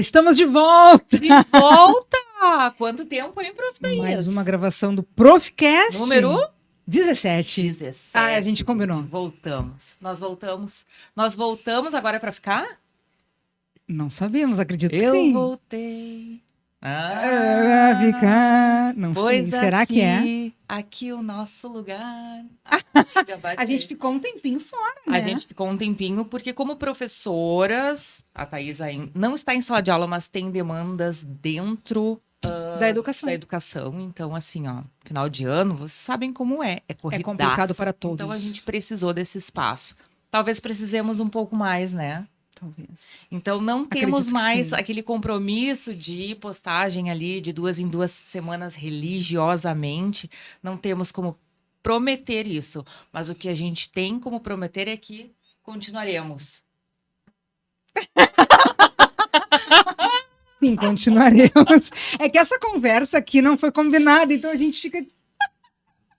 Estamos de volta! De volta! Quanto tempo, hein, Prof. Thaís? Mais uma gravação do Profcast. Número 17. 17. A gente combinou. Voltamos. Nós voltamos agora é pra ficar? Não sabemos, acredito que Eu sim. voltei. Ficar. Não sei. Será que é? Aqui o nosso lugar. A gente ficou um tempinho fora, né? A gente ficou um tempinho porque, como professoras, a Thaís não está em sala de aula, mas tem demandas dentro da educação. Então, assim, ó, final de ano, vocês sabem como é. É corridaço. É complicado para todos. Então, a gente precisou desse espaço. Talvez precisemos um pouco mais, né? Talvez. Então, não temos mais sim. aquele compromisso de postagem ali de 2 em 2 semanas religiosamente. Não temos como prometer isso. Mas o que a gente tem como prometer é que continuaremos. Sim, continuaremos. É que essa conversa aqui não foi combinada, então a gente fica...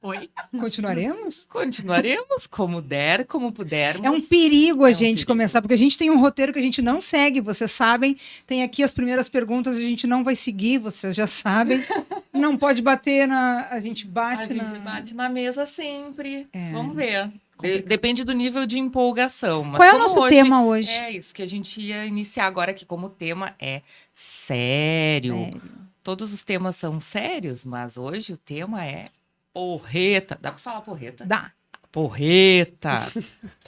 Oi? Continuaremos? Continuaremos como der, como pudermos. É um perigo a gente começar, porque a gente tem um roteiro que a gente não segue, vocês sabem. Tem aqui as primeiras perguntas, a gente não vai seguir, vocês já sabem. Não pode bater na... A gente bate na mesa sempre. Vamos ver. Depende do nível de empolgação. Mas qual é o nosso tema hoje? É isso que a gente ia iniciar agora, que como tema é sério. Todos os temas são sérios, mas hoje o tema é porreta. Dá para falar porreta? Dá. Porreta.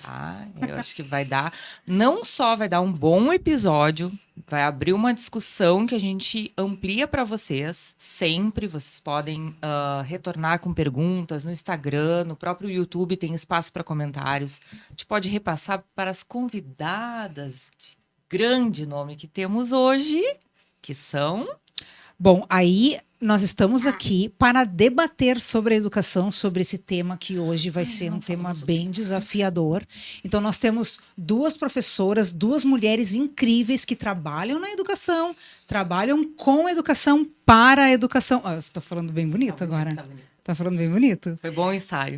Tá? Eu acho que vai dar... Não só vai dar um bom episódio, vai abrir uma discussão que a gente amplia para vocês. Sempre vocês podem retornar com perguntas no Instagram, no próprio YouTube tem espaço para comentários. A gente pode repassar para as convidadas de grande nome que temos hoje, que são... Bom, aí nós estamos aqui para debater sobre a educação, sobre esse tema que hoje vai ser um tema bem desafiador. Então, nós temos duas professoras, duas mulheres incríveis que trabalham na educação, trabalham com educação para a educação. Estou falando bem bonito agora. Tá falando bem bonito? Foi bom o ensaio.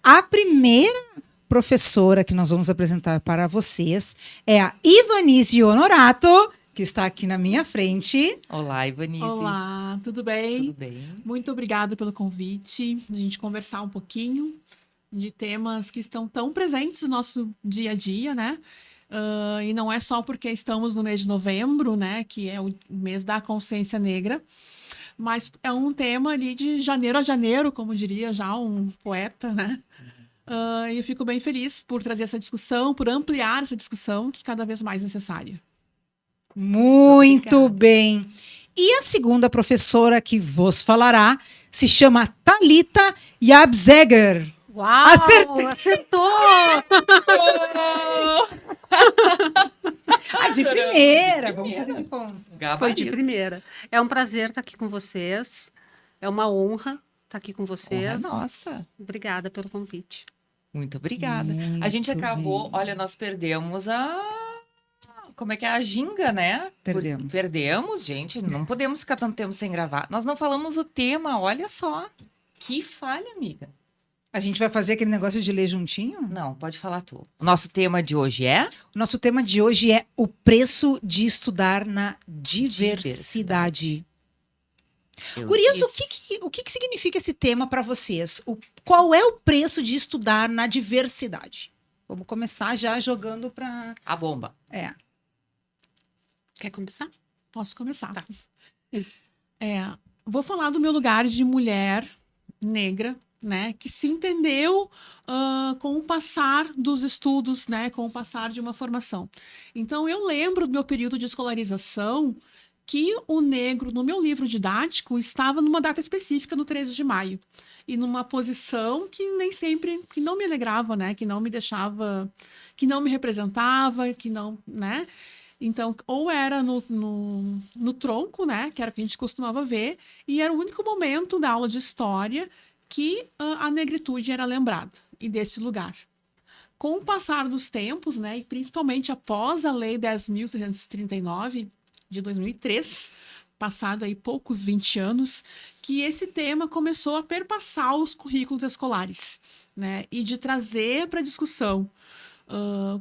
A primeira professora que nós vamos apresentar para vocês é a Ivanise Honorato, que está aqui na minha frente. Olá, Ivanise. Olá, tudo bem? Tudo bem. Muito obrigada pelo convite, a gente conversar um pouquinho de temas que estão tão presentes no nosso dia a dia, né? E não é só porque estamos no mês de novembro, né? Que é o mês da consciência negra, mas é um tema ali de janeiro a janeiro, como diria já um poeta, né? E eu fico bem feliz por trazer essa discussão, por ampliar essa discussão que cada vez mais necessária. Muito bem. E a segunda professora que vos falará se chama Thalita Yabzeger. Uau! Acertou! De primeira, vamos fazer de conta. Foi de primeira. É um prazer estar aqui com vocês. É uma honra estar aqui com vocês. Nossa! Obrigada pelo convite. Muito obrigada. Muito a gente acabou, bem. olha, nós perdemos como é que é a ginga, né? Perdemos. Perdemos, gente. Não podemos ficar tanto tempo sem gravar. Nós não falamos o tema, olha só. Que falha, amiga. A gente vai fazer aquele negócio de ler juntinho? Não, pode falar tu. O nosso tema de hoje é? O nosso tema de hoje é o preço de estudar na diversidade. Gurias, o que significa esse tema para vocês? Qual é o preço de estudar na diversidade? Vamos começar já jogando para... A bomba. Quer começar? Posso começar. Tá. Vou falar do meu lugar de mulher negra, né, que se entendeu com o passar dos estudos, né, com o passar de uma formação. Então, eu lembro do meu período de escolarização que o negro, no meu livro didático, estava numa data específica, no 13 de maio. E numa posição que nem sempre, que não me alegrava, né, que não me deixava, que não me representava, que não, né... Então, ou era no tronco, né, que era o que a gente costumava ver, e era o único momento da aula de história que a negritude era lembrada, e desse lugar. Com o passar dos tempos, né, e principalmente após a Lei 10.339, de 2003, passado aí poucos 20 anos, que esse tema começou a perpassar os currículos escolares, né, e de trazer para a discussão.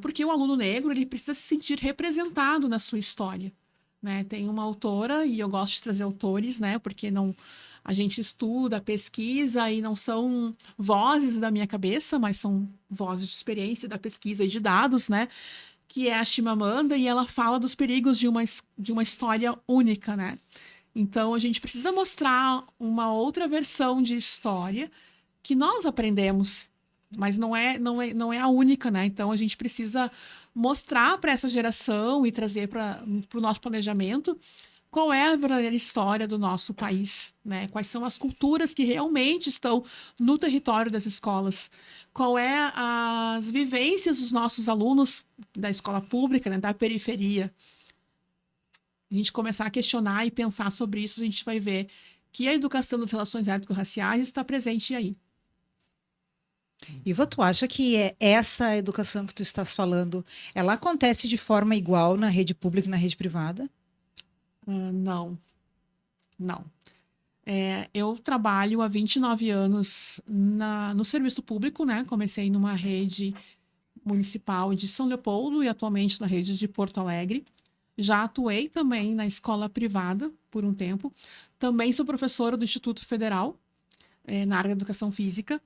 Porque o aluno negro ele precisa se sentir representado na sua história. né? Tem uma autora, e eu gosto de trazer autores, né? Porque não, a gente estuda, pesquisa, e não são vozes da minha cabeça, mas são vozes de experiência, da pesquisa e de dados, né? Que é a Chimamanda, e ela fala dos perigos de uma história única, né? Então, a gente precisa mostrar uma outra versão de história que nós aprendemos, mas não é a única, né? Então, a gente precisa mostrar para essa geração e trazer para o nosso planejamento qual é a verdadeira história do nosso país, né? Quais são as culturas que realmente estão no território das escolas, qual é as vivências dos nossos alunos da escola pública, né? Da periferia. A gente começar a questionar e pensar sobre isso, a gente vai ver que a educação das relações étnico-raciais está presente aí. Iva, tu acha que essa educação que tu estás falando, ela acontece de forma igual na rede pública e na rede privada? Não. Eu trabalho há 29 anos no serviço público, né? Comecei numa rede municipal de São Leopoldo e atualmente na rede de Porto Alegre. Já atuei também na escola privada por um tempo. Também sou professora do Instituto Federal, na área de educação física.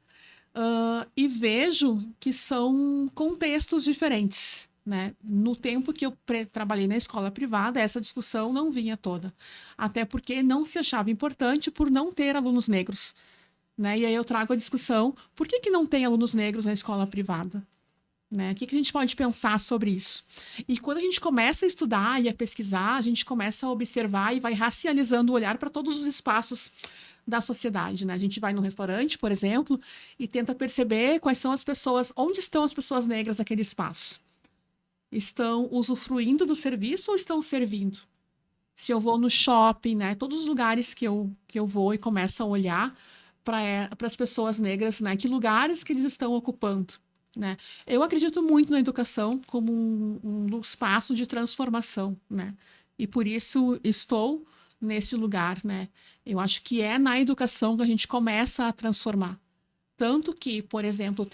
E vejo que são contextos diferentes, né? No tempo que eu trabalhei na escola privada, essa discussão não vinha toda. Até porque não se achava importante por não ter alunos negros, né? E aí eu trago a discussão, por que não tem alunos negros na escola privada? Né? O que a gente pode pensar sobre isso? E quando a gente começa a estudar e a pesquisar, a gente começa a observar e vai racializando o olhar para todos os espaços da sociedade, né? A gente vai num restaurante, por exemplo, e tenta perceber quais são as pessoas, onde estão as pessoas negras naquele espaço. Estão usufruindo do serviço ou estão servindo? Se eu vou no shopping, né? Todos os lugares que eu vou e começo a olhar para as pessoas negras, né? Que lugares que eles estão ocupando? Né? Eu acredito muito na educação como um espaço de transformação, né? E por isso estou nesse lugar, né? Eu acho que é na educação que a gente começa a transformar. Tanto que, por exemplo,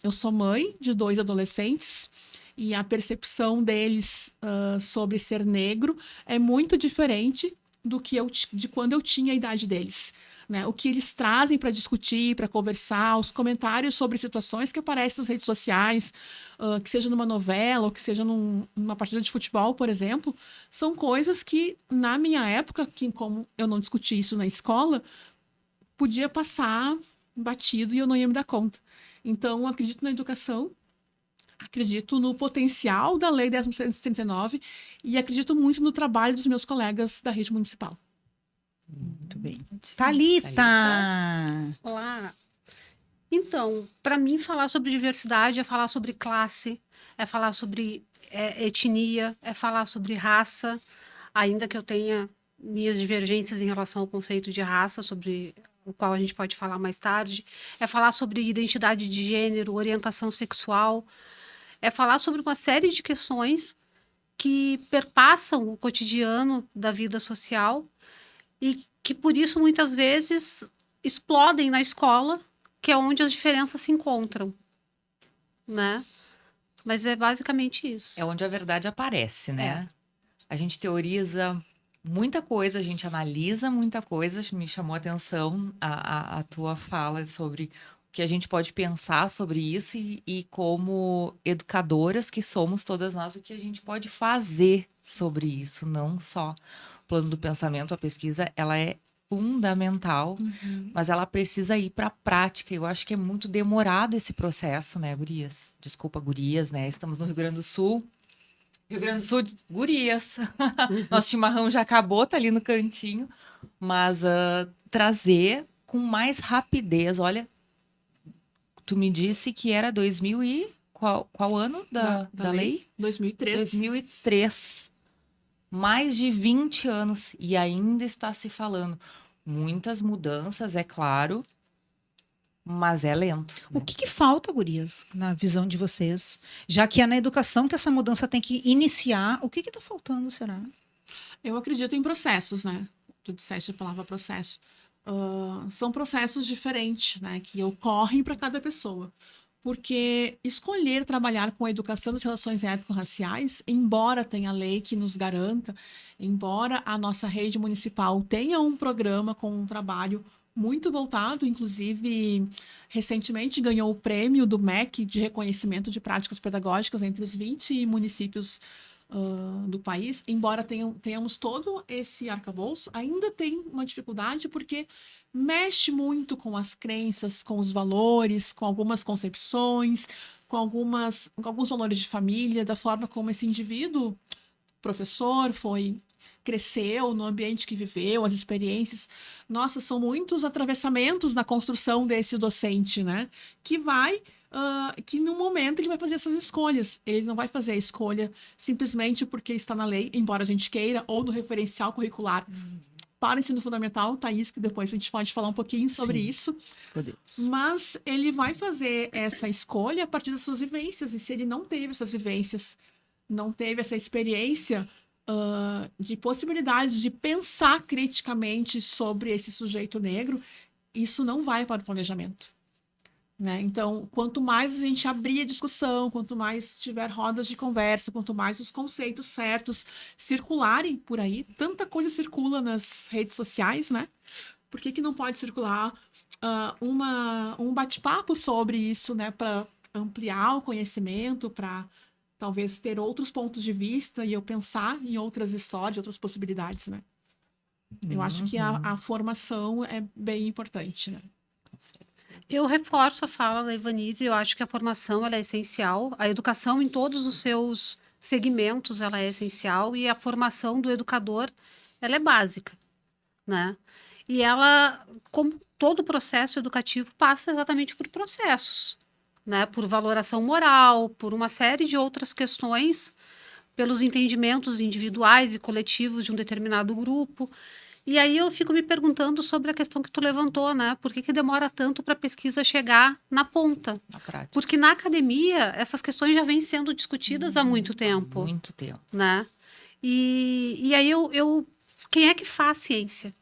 eu sou mãe de 2 adolescentes e a percepção deles sobre ser negro é muito diferente de quando eu tinha a idade deles. Né, o que eles trazem para discutir, para conversar, os comentários sobre situações que aparecem nas redes sociais, que seja numa novela ou que seja numa partida de futebol, por exemplo, são coisas que, na minha época, que como eu não discuti isso na escola, podia passar batido e eu não ia me dar conta. Então, eu acredito na educação, acredito no potencial da Lei 10.139 e acredito muito no trabalho dos meus colegas da rede municipal. Muito bem. Thalita! Olá. Então, para mim, falar sobre diversidade é falar sobre classe, é falar sobre etnia, é falar sobre raça, ainda que eu tenha minhas divergências em relação ao conceito de raça, sobre o qual a gente pode falar mais tarde, é falar sobre identidade de gênero, orientação sexual, é falar sobre uma série de questões que perpassam o cotidiano da vida social e que, por isso, muitas vezes explodem na escola, que é onde as diferenças se encontram, né? Mas é basicamente isso. É onde a verdade aparece, né? A gente teoriza muita coisa, a gente analisa muita coisa. Me chamou a atenção a tua fala sobre o que a gente pode pensar sobre isso e como educadoras que somos todas nós, o que a gente pode fazer sobre isso, não só o plano do pensamento, a pesquisa, ela é fundamental, mas ela precisa ir para a prática. Eu acho que é muito demorado esse processo, né, gurias? Desculpa, gurias, né? Estamos no Rio Grande do Sul. Rio Grande do Sul, gurias. Nosso chimarrão já acabou, tá ali no cantinho. Mas trazer com mais rapidez. Olha, tu me disse que era 2000 e... Qual ano da lei? 2003. 2003. Mais de 20 anos e ainda está se falando. Muitas mudanças, é claro, mas é lento. O que falta, gurias, na visão de vocês? Já que é na educação que essa mudança tem que iniciar, o que está faltando, será? Eu acredito em processos, né? Tu disseste a palavra processo. São processos diferentes, né? Que ocorrem para cada pessoa. porque escolher trabalhar com a educação das relações étnico-raciais, embora tenha lei que nos garanta, embora a nossa rede municipal tenha um programa com um trabalho muito voltado, inclusive recentemente ganhou o prêmio do MEC de reconhecimento de práticas pedagógicas entre os 20 municípios do país, embora tenhamos todo esse arcabouço, ainda tem uma dificuldade porque mexe muito com as crenças, com os valores, com algumas concepções, com alguns valores de família, da forma como esse indivíduo, professor, cresceu no ambiente que viveu, as experiências. Nossa, são muitos atravessamentos na construção desse docente, né? Que no momento ele vai fazer essas escolhas. Ele não vai fazer a escolha simplesmente porque está na lei, embora a gente queira, ou no referencial curricular. Para o ensino fundamental, Thaís, que depois a gente pode falar um pouquinho sobre isso. Podemos. Mas ele vai fazer essa escolha a partir das suas vivências. E se ele não teve essas vivências, não teve essa experiência de possibilidades de pensar criticamente sobre esse sujeito negro, isso não vai para o planejamento. Né? Então, quanto mais a gente abrir a discussão, quanto mais tiver rodas de conversa, quanto mais os conceitos certos circularem por aí, tanta coisa circula nas redes sociais, né? Por que não pode circular um bate-papo sobre isso, né? Para ampliar o conhecimento, para talvez ter outros pontos de vista e eu pensar em outras histórias, outras possibilidades, né? Eu acho que a formação é bem importante, né? Eu reforço a fala da Ivanise, eu acho que a formação ela é essencial, a educação em todos os seus segmentos ela é essencial e a formação do educador ela é básica, né? E ela, como todo processo educativo, passa exatamente por processos, né? Por valoração moral, por uma série de outras questões, pelos entendimentos individuais e coletivos de um determinado grupo. E aí eu fico me perguntando sobre a questão que tu levantou, né? Por que demora tanto para a pesquisa chegar na ponta? Na prática. Porque na academia essas questões já vêm sendo discutidas há muito tempo. Muito tempo. Né? E aí quem é que faz ciência?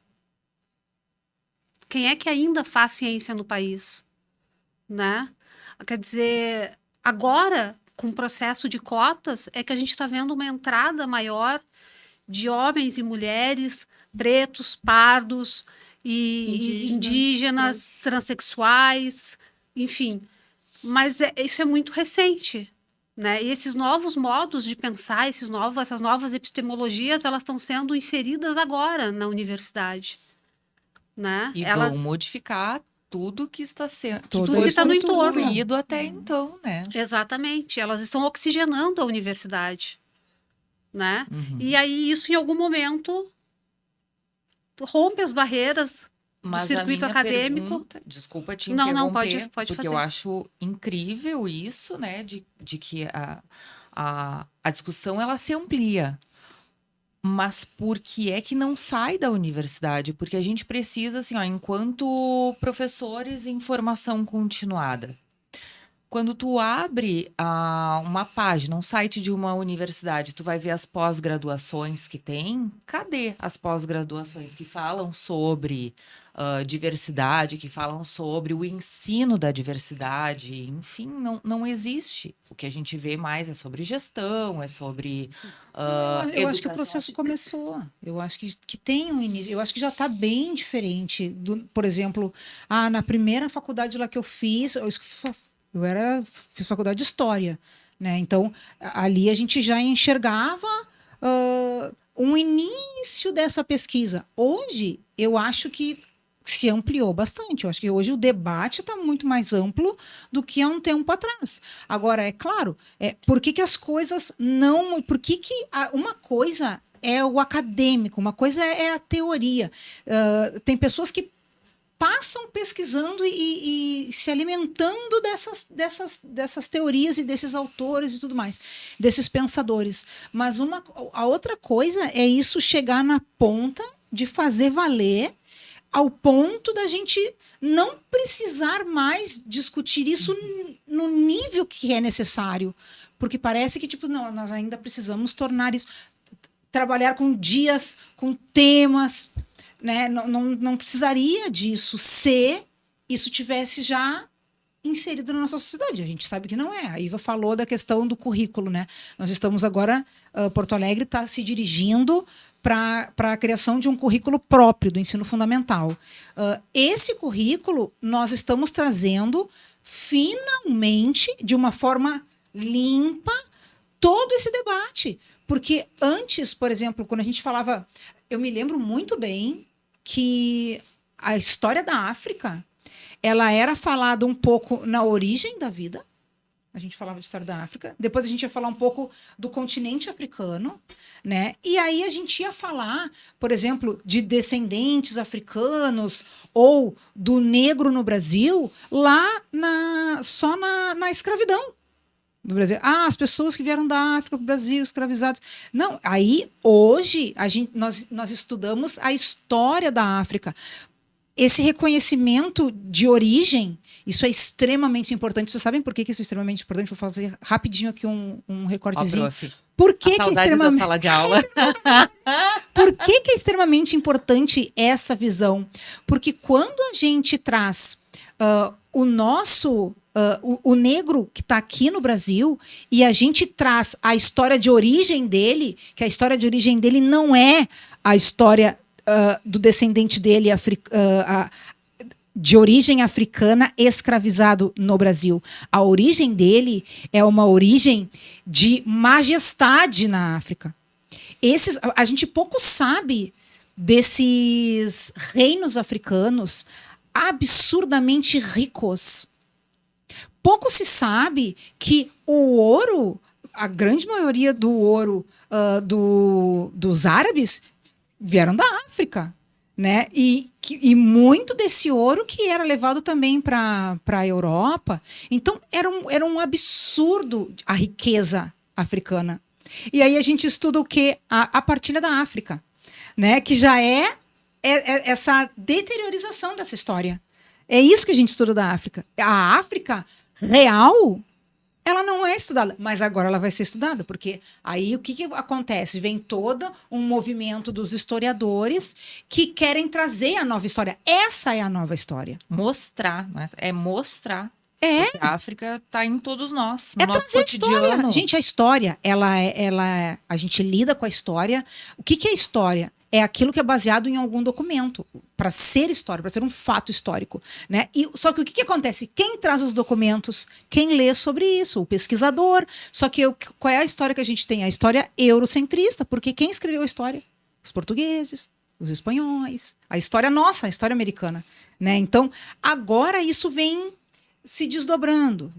Quem é que ainda faz ciência no país? Né? Quer dizer, agora, com o processo de cotas, é que a gente está vendo uma entrada maior de homens e mulheres, pretos, pardos, e indígenas, transexuais, enfim. Mas isso é muito recente, né? E esses novos modos de pensar, essas novas epistemologias, elas estão sendo inseridas agora na universidade, né? E vão modificar tudo que está sendo tudo que está no entorno até então, né? Exatamente. Elas estão oxigenando a universidade. Né? E aí isso em algum momento rompe as barreiras do circuito acadêmico. Desculpa te interromper, não, pode porque fazer. Eu acho incrível isso, né, de que a discussão ela se amplia. Mas por que é que não sai da universidade? Porque a gente precisa, assim, enquanto professores em formação continuada, quando tu abre uma página, um site de uma universidade, tu vai ver as pós-graduações que tem. Cadê as pós-graduações que falam sobre diversidade, que falam sobre o ensino da diversidade? Enfim, não existe. O que a gente vê mais é sobre gestão, é sobre eu acho que o processo começou. Eu acho que tem um início. Eu acho que já está bem diferente. Por exemplo, na primeira faculdade lá que eu fiz... fiz faculdade de História, né? Então, ali a gente já enxergava um início dessa pesquisa. Hoje, eu acho que se ampliou bastante. Eu acho que hoje o debate está muito mais amplo do que há um tempo atrás. Agora, é claro, por que as coisas não... Por que uma coisa é o acadêmico, uma coisa é a teoria. Tem pessoas que passam pesquisando e se alimentando dessas teorias e desses autores e tudo mais, desses pensadores. Mas a outra coisa é isso chegar na ponta de fazer valer ao ponto da gente não precisar mais discutir isso no nível que é necessário. Porque parece que, não, nós ainda precisamos tornar isso... Trabalhar com dias, com temas... Né? Não precisaria disso se isso tivesse já inserido na nossa sociedade. A gente sabe que não é. A Iva falou da questão do currículo, né? Nós estamos agora, Porto Alegre está se dirigindo para a criação de um currículo próprio do ensino fundamental. Esse currículo nós estamos trazendo finalmente, de uma forma limpa, todo esse debate. Porque antes, por exemplo, quando a gente falava... Eu me lembro muito bem que a história da África, ela era falada um pouco na origem da vida. A gente falava de história da África. Depois a gente ia falar um pouco do continente africano, né? E aí a gente ia falar, por exemplo, de descendentes africanos ou do negro no Brasil, lá só na escravidão do Brasil. As pessoas que vieram da África para o Brasil, escravizados. Não, aí hoje nós estudamos a história da África. Esse reconhecimento de origem, isso é extremamente importante. Vocês sabem por que isso é extremamente importante? Vou fazer rapidinho aqui um recortezinho. Por que é extremamente... da sala de aula. Por que é extremamente importante essa visão? Porque quando a gente traz o negro que está aqui no Brasil e a gente traz a história de origem dele, que a história de origem dele não é a história do descendente dele de origem africana escravizado no Brasil. A origem dele é uma origem de majestade na África. A gente pouco sabe desses reinos africanos absurdamente ricos. Pouco se sabe que o ouro, a grande maioria do ouro dos árabes vieram da África, né? E muito desse ouro que era levado também para a Europa. Então, era um absurdo a riqueza africana. E aí a gente estuda o quê? A partilha da África, né? Que já é essa deteriorização dessa história. É isso que a gente estuda da África. A África real, ela não é estudada, mas agora ela vai ser estudada, porque aí o que acontece? Vem todo um movimento dos historiadores que querem trazer a nova história. Essa é a nova história. Mostrar, né? É mostrar. É. Porque a África está em todos nós, no nosso trazer cotidiano. A história. Gente, a história, a gente lida com a história. O que é história? É aquilo que é baseado em algum documento, para ser história, para ser um fato histórico, né? Só que o que acontece? Quem traz os documentos? Quem lê sobre isso? O pesquisador. Só que qual é a história que a gente tem? A história eurocentrista, porque quem escreveu a história? Os portugueses, os espanhóis, a história nossa, a história americana, né? Então, agora isso vem se desdobrando.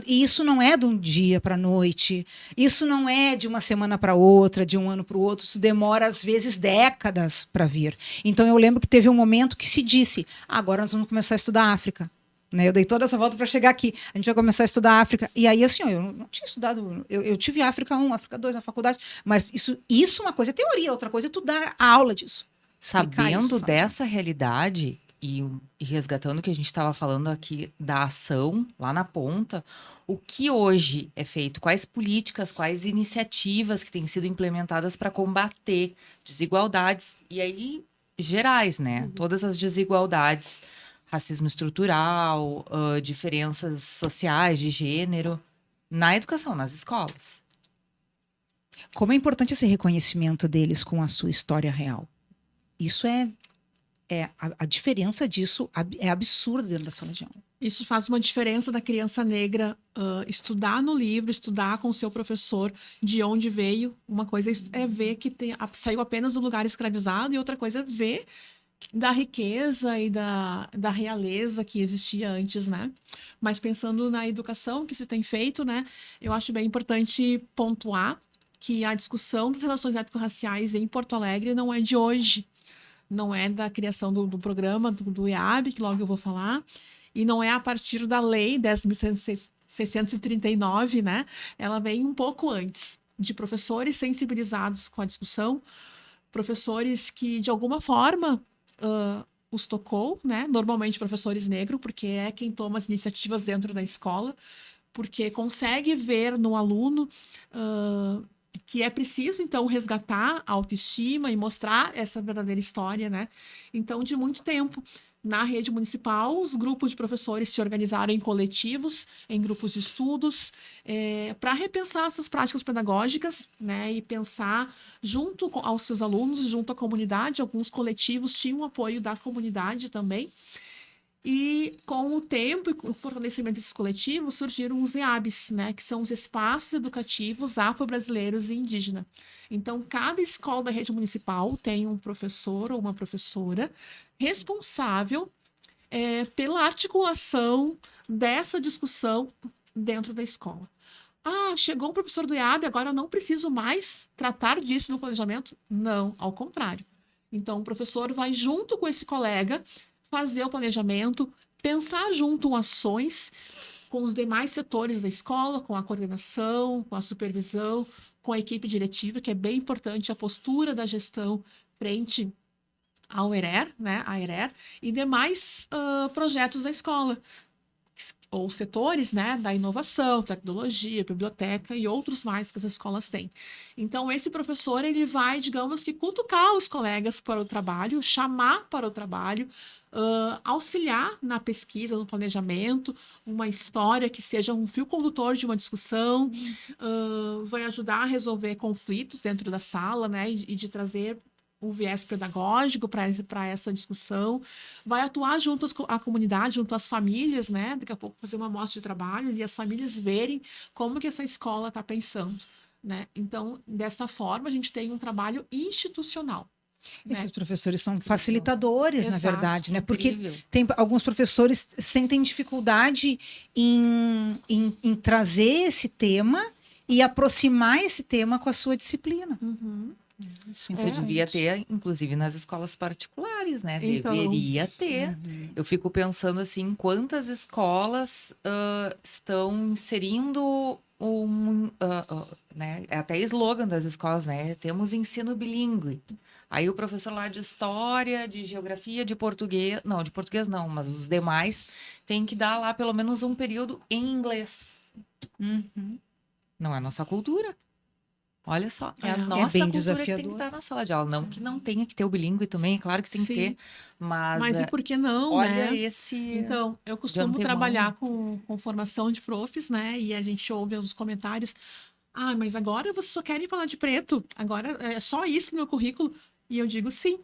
E isso não é de um dia para a noite, isso não é de uma semana para outra, de um ano para o outro, isso demora, às vezes, décadas para vir. Então, eu lembro que teve um momento que se disse, agora nós vamos começar a estudar a África. Né? Eu dei toda essa volta para chegar aqui. A gente vai começar a estudar a África. E aí, assim, eu não tinha estudado, eu tive África 1, África 2 na faculdade, mas isso uma coisa é teoria, outra coisa é tu dar a aula disso. Sabendo dessa realidade... E resgatando o que a gente estava falando aqui da ação lá na ponta, o que hoje é feito? Quais políticas, quais iniciativas que têm sido implementadas para combater desigualdades? E aí, gerais, né? Todas as desigualdades, racismo estrutural, diferenças sociais, de gênero, na educação, nas escolas. Como é importante esse reconhecimento deles com a sua história real. Isso a diferença disso é absurda dentro da sala de aula. Isso faz uma diferença da criança negra estudar no livro, estudar com o seu professor de onde veio. Uma coisa é ver que saiu apenas do lugar escravizado e outra coisa é ver da riqueza e da realeza que existia antes, né? Mas pensando na educação que se tem feito, né? Eu acho bem importante pontuar que a discussão das relações étnico-raciais em Porto Alegre não é de hoje. Não é da criação do programa do IAB, que logo eu vou falar, e não é a partir da lei 10.639, né? Ela vem um pouco antes, de professores sensibilizados com a discussão, professores que, de alguma forma, os tocou, né? Normalmente professores negros, porque é quem toma as iniciativas dentro da escola, porque consegue ver no aluno que é preciso, então, resgatar a autoestima e mostrar essa verdadeira história, né? Então, de muito tempo, na rede municipal, os grupos de professores se organizaram em coletivos, em grupos de estudos, para repensar essas práticas pedagógicas, né? E pensar junto aos seus alunos, junto à comunidade. Alguns coletivos tinham o apoio da comunidade também. E com o tempo e com o fortalecimento desses coletivos, surgiram os EABs, né, que são os espaços educativos afro-brasileiros e indígenas. Então, cada escola da rede municipal tem um professor ou uma professora responsável pela articulação dessa discussão dentro da escola. Ah, chegou o professor do EAB, agora eu não preciso mais tratar disso no planejamento? Não, ao contrário. Então, o professor vai junto com esse colega fazer o planejamento, pensar junto ações com os demais setores da escola, com a coordenação, com a supervisão, com a equipe diretiva, que é bem importante a postura da gestão frente ao ERER, né, a ERER, e demais projetos da escola, ou setores, né, da inovação, tecnologia, biblioteca e outros mais que as escolas têm. Então, esse professor, ele vai, digamos que, cutucar os colegas para o trabalho, chamar para o trabalho, auxiliar na pesquisa, no planejamento, uma história que seja um fio condutor de uma discussão, vai ajudar a resolver conflitos dentro da sala, né, e de trazer um viés pedagógico para essa discussão, vai atuar junto à comunidade, junto às famílias, né? Daqui a pouco fazer uma amostra de trabalho e as famílias verem como que essa escola está pensando, né? Então, dessa forma, a gente tem um trabalho institucional. Esses professores são facilitadores, na verdade, né? Porque Incrível. tem alguns professores sentem dificuldade em trazer esse tema e aproximar esse tema com a sua disciplina. Isso devia ter, inclusive, nas escolas particulares, né? Então, Deveria ter. Eu fico pensando assim, quantas escolas estão inserindo né? É até slogan das escolas, né? Temos ensino bilíngue. Aí o professor lá de história, de geografia, de português... Não, de português não, mas os demais tem que dar lá pelo menos um período em inglês. Não é a nossa cultura. Olha só, é a nossa bem cultura que tem que desafiador. estar na sala de aula. Não que não tenha que ter o bilíngue também, é claro que tem que ter, Mas e por que não, olha né? esse... Então, eu costumo antemão. trabalhar com formação de profs, né? E a gente ouve os comentários. Ah, mas agora vocês só querem falar de preto. Agora é só isso no meu currículo. E eu digo sim.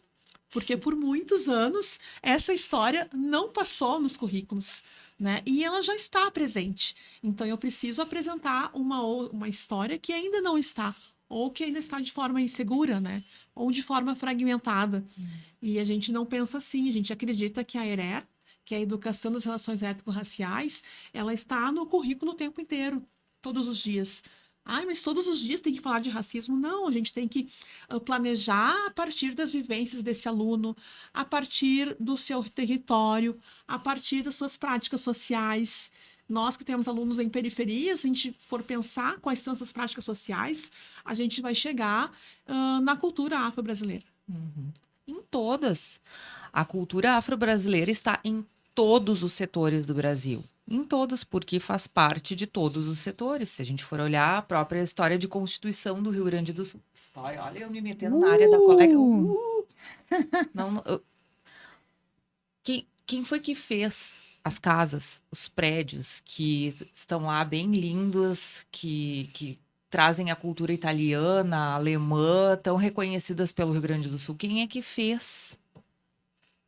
Porque por muitos anos essa história não passou nos currículos, né? E ela já está presente. Então eu preciso apresentar uma história que ainda não está, ou que ainda está de forma insegura, né? Ou de forma fragmentada. E a gente não pensa assim, a gente acredita que a ERER, que é a Educação das Relações Étnico-Raciais, ela está no currículo o tempo inteiro, todos os dias. Ah, mas todos os dias tem que falar de racismo? Não, a gente tem que planejar a partir das vivências desse aluno, a partir do seu território, a partir das suas práticas sociais. Nós que temos alunos em periferias, se a gente for pensar quais são essas práticas sociais, a gente vai chegar na cultura afro-brasileira. Em todas. A cultura afro-brasileira está em todos os setores do Brasil. Em todos, porque faz parte de todos os setores. Se a gente for olhar a própria história de constituição do Rio Grande do Sul. História, olha, eu me metendo na área da colega. Quem foi que fez as casas, os prédios que estão lá bem lindos, que trazem a cultura italiana, alemã, tão reconhecidas pelo Rio Grande do Sul? Quem é que fez?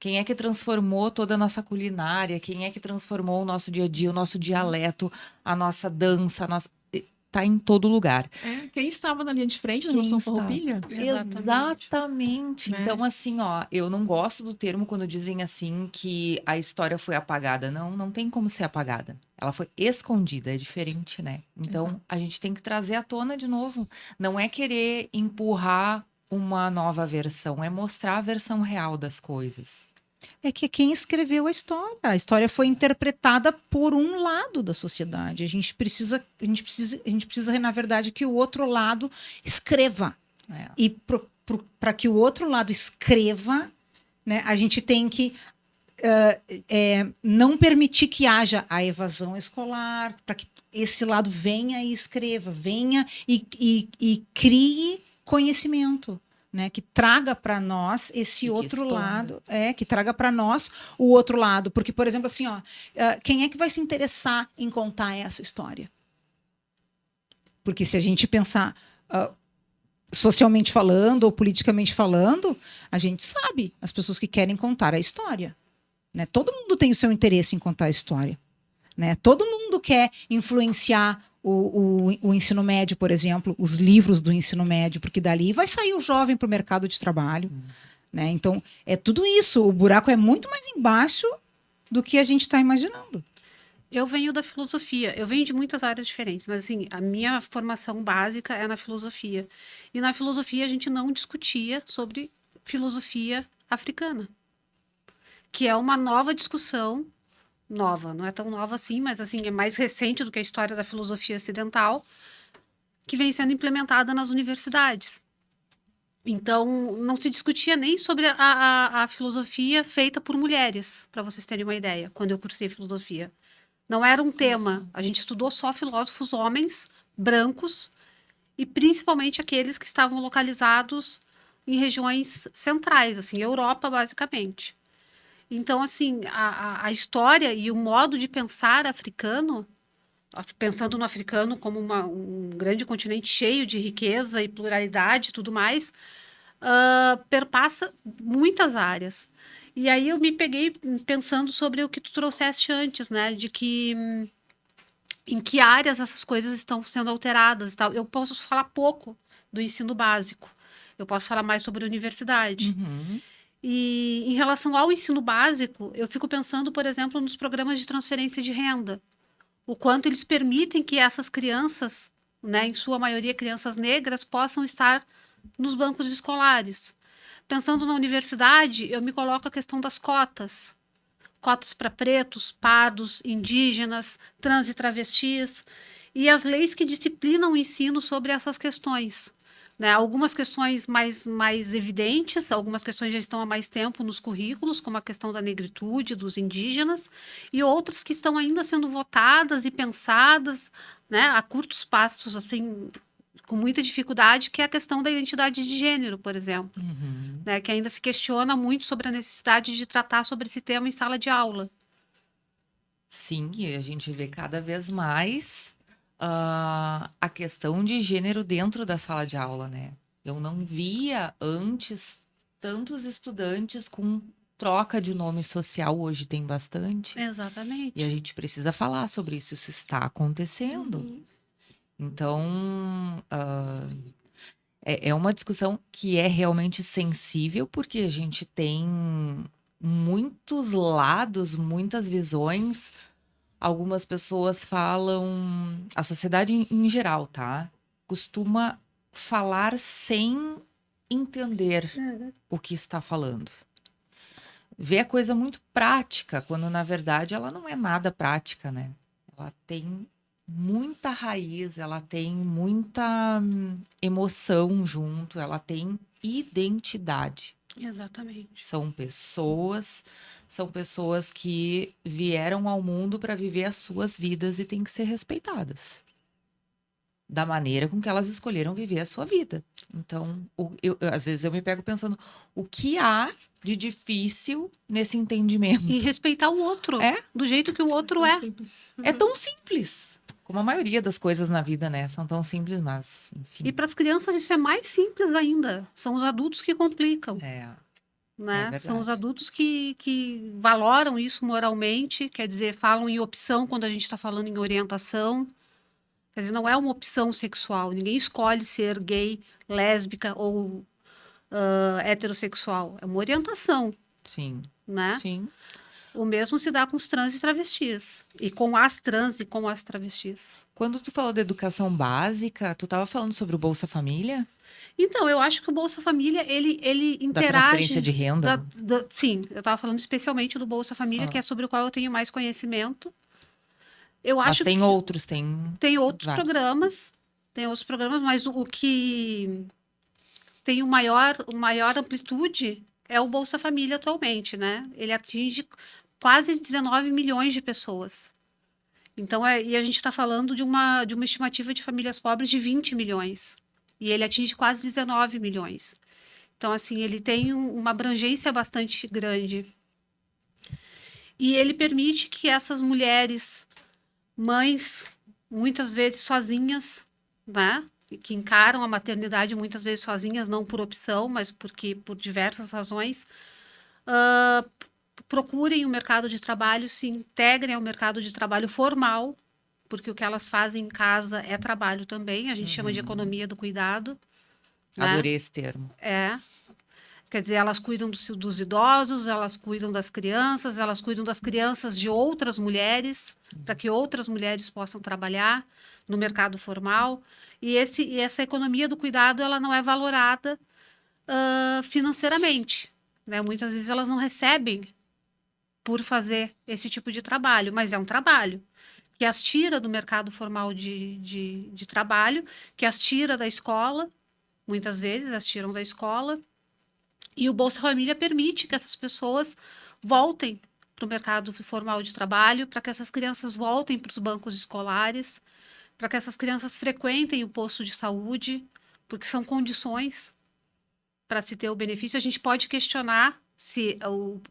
Quem é que transformou toda a nossa culinária? Quem é que transformou o nosso dia a dia, o nosso dialeto, a nossa dança? Tá em todo lugar. Quem estava na linha de frente da Revolução Farroupilha? Exatamente. Né? Então, assim, ó, eu não gosto do termo quando dizem assim que a história foi apagada. Não tem como ser apagada. Ela foi escondida, é diferente, né? Então, a gente tem que trazer à tona de novo. Não é querer empurrar uma nova versão, é mostrar a versão real das coisas. É que quem escreveu a história foi interpretada por um lado da sociedade. A gente precisa, na verdade, que o outro lado escreva. E para que o outro lado escreva, né, a gente tem que não permitir que haja a evasão escolar, para que esse lado, venha e escreva, venha e crie conhecimento, né? Que traga para nós esse outro lado, que traga para nós o outro lado, porque, por exemplo, assim, quem é que vai se interessar em contar essa história? Porque se a gente pensar socialmente falando ou politicamente falando, a gente sabe as pessoas que querem contar a história, né? Todo mundo tem o seu interesse em contar a história, né? Todo mundo quer influenciar o ensino médio, por exemplo, os livros do ensino médio, porque dali vai sair o jovem para o mercado de trabalho, né? Então, é tudo isso. O buraco é muito mais embaixo do que a gente está imaginando. Eu venho da filosofia, eu venho de muitas áreas diferentes, mas assim, a minha formação básica é na filosofia. E na filosofia a gente não discutia sobre filosofia africana, que é uma nova discussão, nova, não é tão nova assim, mas assim, é mais recente do que a história da filosofia ocidental, que vem sendo implementada nas universidades. Então, não se discutia nem sobre a filosofia feita por mulheres, para vocês terem uma ideia, quando eu cursei filosofia. Não era um tema. A gente estudou só filósofos homens, brancos, e principalmente aqueles que estavam localizados em regiões centrais, assim, Europa, basicamente. Então, assim, a história e o modo de pensar africano, pensando no africano como um grande continente cheio de riqueza e pluralidade e tudo mais, perpassa muitas áreas. E aí eu me peguei pensando sobre o que tu trouxeste antes, né? De que em que áreas essas coisas estão sendo alteradas e tal. Eu posso falar pouco do ensino básico. Eu posso falar mais sobre a universidade. E em relação ao ensino básico, eu fico pensando, por exemplo, nos programas de transferência de renda. O quanto eles permitem que essas crianças, né, em sua maioria crianças negras, possam estar nos bancos escolares. Pensando na universidade, eu me coloco a questão das cotas. Cotas para pretos, pardos, indígenas, trans e travestis. E as leis que disciplinam o ensino sobre essas questões. Né? Algumas questões mais evidentes, algumas questões já estão há mais tempo nos currículos, como a questão da negritude, dos indígenas, e outras que estão ainda sendo votadas e pensadas, né, a curtos passos, assim, com muita dificuldade, que é a questão da identidade de gênero, por exemplo, né, que ainda se questiona muito sobre a necessidade de tratar sobre esse tema em sala de aula. Sim, e a gente vê cada vez mais a questão de gênero dentro da sala de aula, né? Eu não via antes tantos estudantes com troca de nome social, hoje tem bastante. Exatamente. E a gente precisa falar sobre isso, isso está acontecendo. Então, é uma discussão que é realmente sensível, porque a gente tem muitos lados, muitas visões. Algumas pessoas falam, a sociedade em geral, tá? Costuma falar sem entender o que está falando. Vê a coisa muito prática, quando na verdade ela não é nada prática, né? Ela tem muita raiz, ela tem muita emoção junto, ela tem identidade. Exatamente. São pessoas que vieram ao mundo para viver as suas vidas e têm que ser respeitadas da maneira com que elas escolheram viver a sua vida. Então, às vezes eu me pego pensando, o que há de difícil nesse entendimento? E respeitar o outro, do jeito que o outro é. Simples. É tão simples. Como a maioria das coisas na vida, né? São tão simples, mas, enfim. E para as crianças isso é mais simples ainda. São os adultos que complicam. Né? São os adultos que valoram isso moralmente, quer dizer, falam em opção quando a gente está falando em orientação. Quer dizer, não é uma opção sexual. Ninguém escolhe ser gay, lésbica ou heterossexual. É uma orientação. Sim. Né? Sim. O mesmo se dá com os trans e travestis. E com as trans e com as travestis. Quando tu falou da educação básica, tu estava falando sobre o Bolsa Família? Então, eu acho que o Bolsa Família, ele interage... Da transferência de renda? Sim, eu estava falando especialmente do Bolsa Família, que é sobre o qual eu tenho mais conhecimento. Eu Mas acho tem que outros, tem outros programas. Tem outros programas, mas o que tem maior amplitude é o Bolsa Família atualmente, né? Ele atinge quase 19 milhões de pessoas. Então, e a gente está falando de uma estimativa de famílias pobres de 20 milhões. E ele atinge quase 19 milhões. Então, assim, ele tem uma abrangência bastante grande. E ele permite que essas mulheres, mães, muitas vezes sozinhas, né? Que encaram a maternidade muitas vezes sozinhas, não por opção, mas porque por diversas razões, procurem o mercado de trabalho, se integrem ao mercado de trabalho formal, porque o que elas fazem em casa é trabalho também, a gente chama de economia do cuidado. Né? Adorei esse termo. Quer dizer, elas cuidam dos idosos, elas cuidam das crianças, elas cuidam das crianças de outras mulheres, para que outras mulheres possam trabalhar no mercado formal. E essa economia do cuidado, ela não é valorada financeiramente. Né? Muitas vezes elas não recebem por fazer esse tipo de trabalho, mas é um trabalho que as tira do mercado formal de trabalho, que as tira da escola, muitas vezes as tiram da escola, e o Bolsa Família permite que essas pessoas voltem para o mercado formal de trabalho, para que essas crianças voltem para os bancos escolares, para que essas crianças frequentem o posto de saúde, porque são condições para se ter o benefício. A gente pode questionar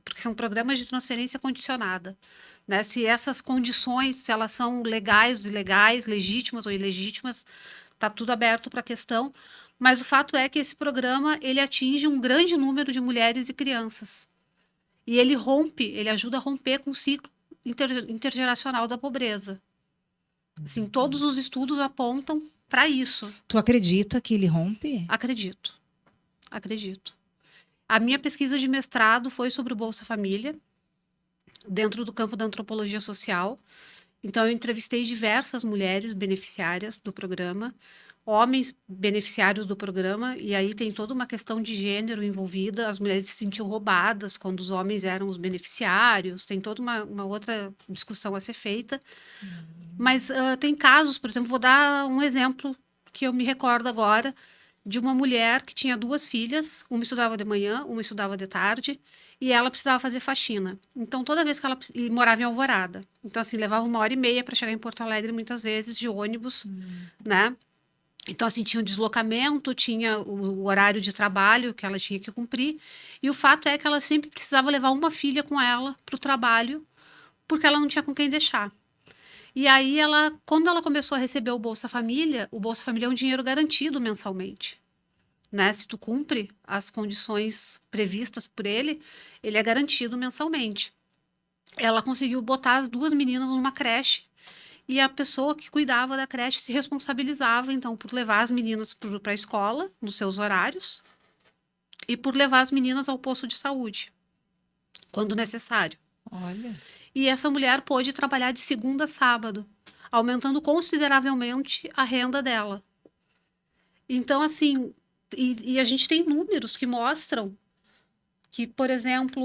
porque são programas de transferência condicionada, né? Se essas condições, se elas são legais, ilegais, legítimas ou ilegítimas, está tudo aberto para a questão. Mas o fato é que esse programa ele atinge um grande número de mulheres e crianças. E ele ajuda a romper com o ciclo intergeracional da pobreza. Assim, todos os estudos apontam para isso. Tu acredita que ele rompe? Acredito. A minha pesquisa de mestrado foi sobre o Bolsa Família, dentro do campo da antropologia social. Então, eu entrevistei diversas mulheres beneficiárias do programa, homens beneficiários do programa, e aí tem toda uma questão de gênero envolvida. As mulheres se sentiam roubadas quando os homens eram os beneficiários, tem toda uma outra discussão a ser feita. Mas tem casos, por exemplo, vou dar um exemplo que eu me recordo agora, de uma mulher que tinha 2 filhas, uma estudava de manhã, uma estudava de tarde, e ela precisava fazer faxina. Então, toda vez que ela... E morava em Alvorada. Então, assim, levava 1h30 para chegar em Porto Alegre, muitas vezes, de ônibus, né? Então, assim, tinha o deslocamento, tinha o horário de trabalho que ela tinha que cumprir. E o fato é que ela sempre precisava levar uma filha com ela para o trabalho, porque ela não tinha com quem deixar. E aí, quando ela começou a receber o Bolsa Família é um dinheiro garantido mensalmente. Né? Se tu cumpre as condições previstas por ele, ele é garantido mensalmente. Ela conseguiu botar as 2 meninas numa creche, e a pessoa que cuidava da creche se responsabilizava, então, por levar as meninas para a escola, nos seus horários, e por levar as meninas ao posto de saúde, quando necessário. Olha. E essa mulher pôde trabalhar de segunda a sábado, aumentando consideravelmente a renda dela. Então, assim, e a gente tem números que mostram que, por exemplo,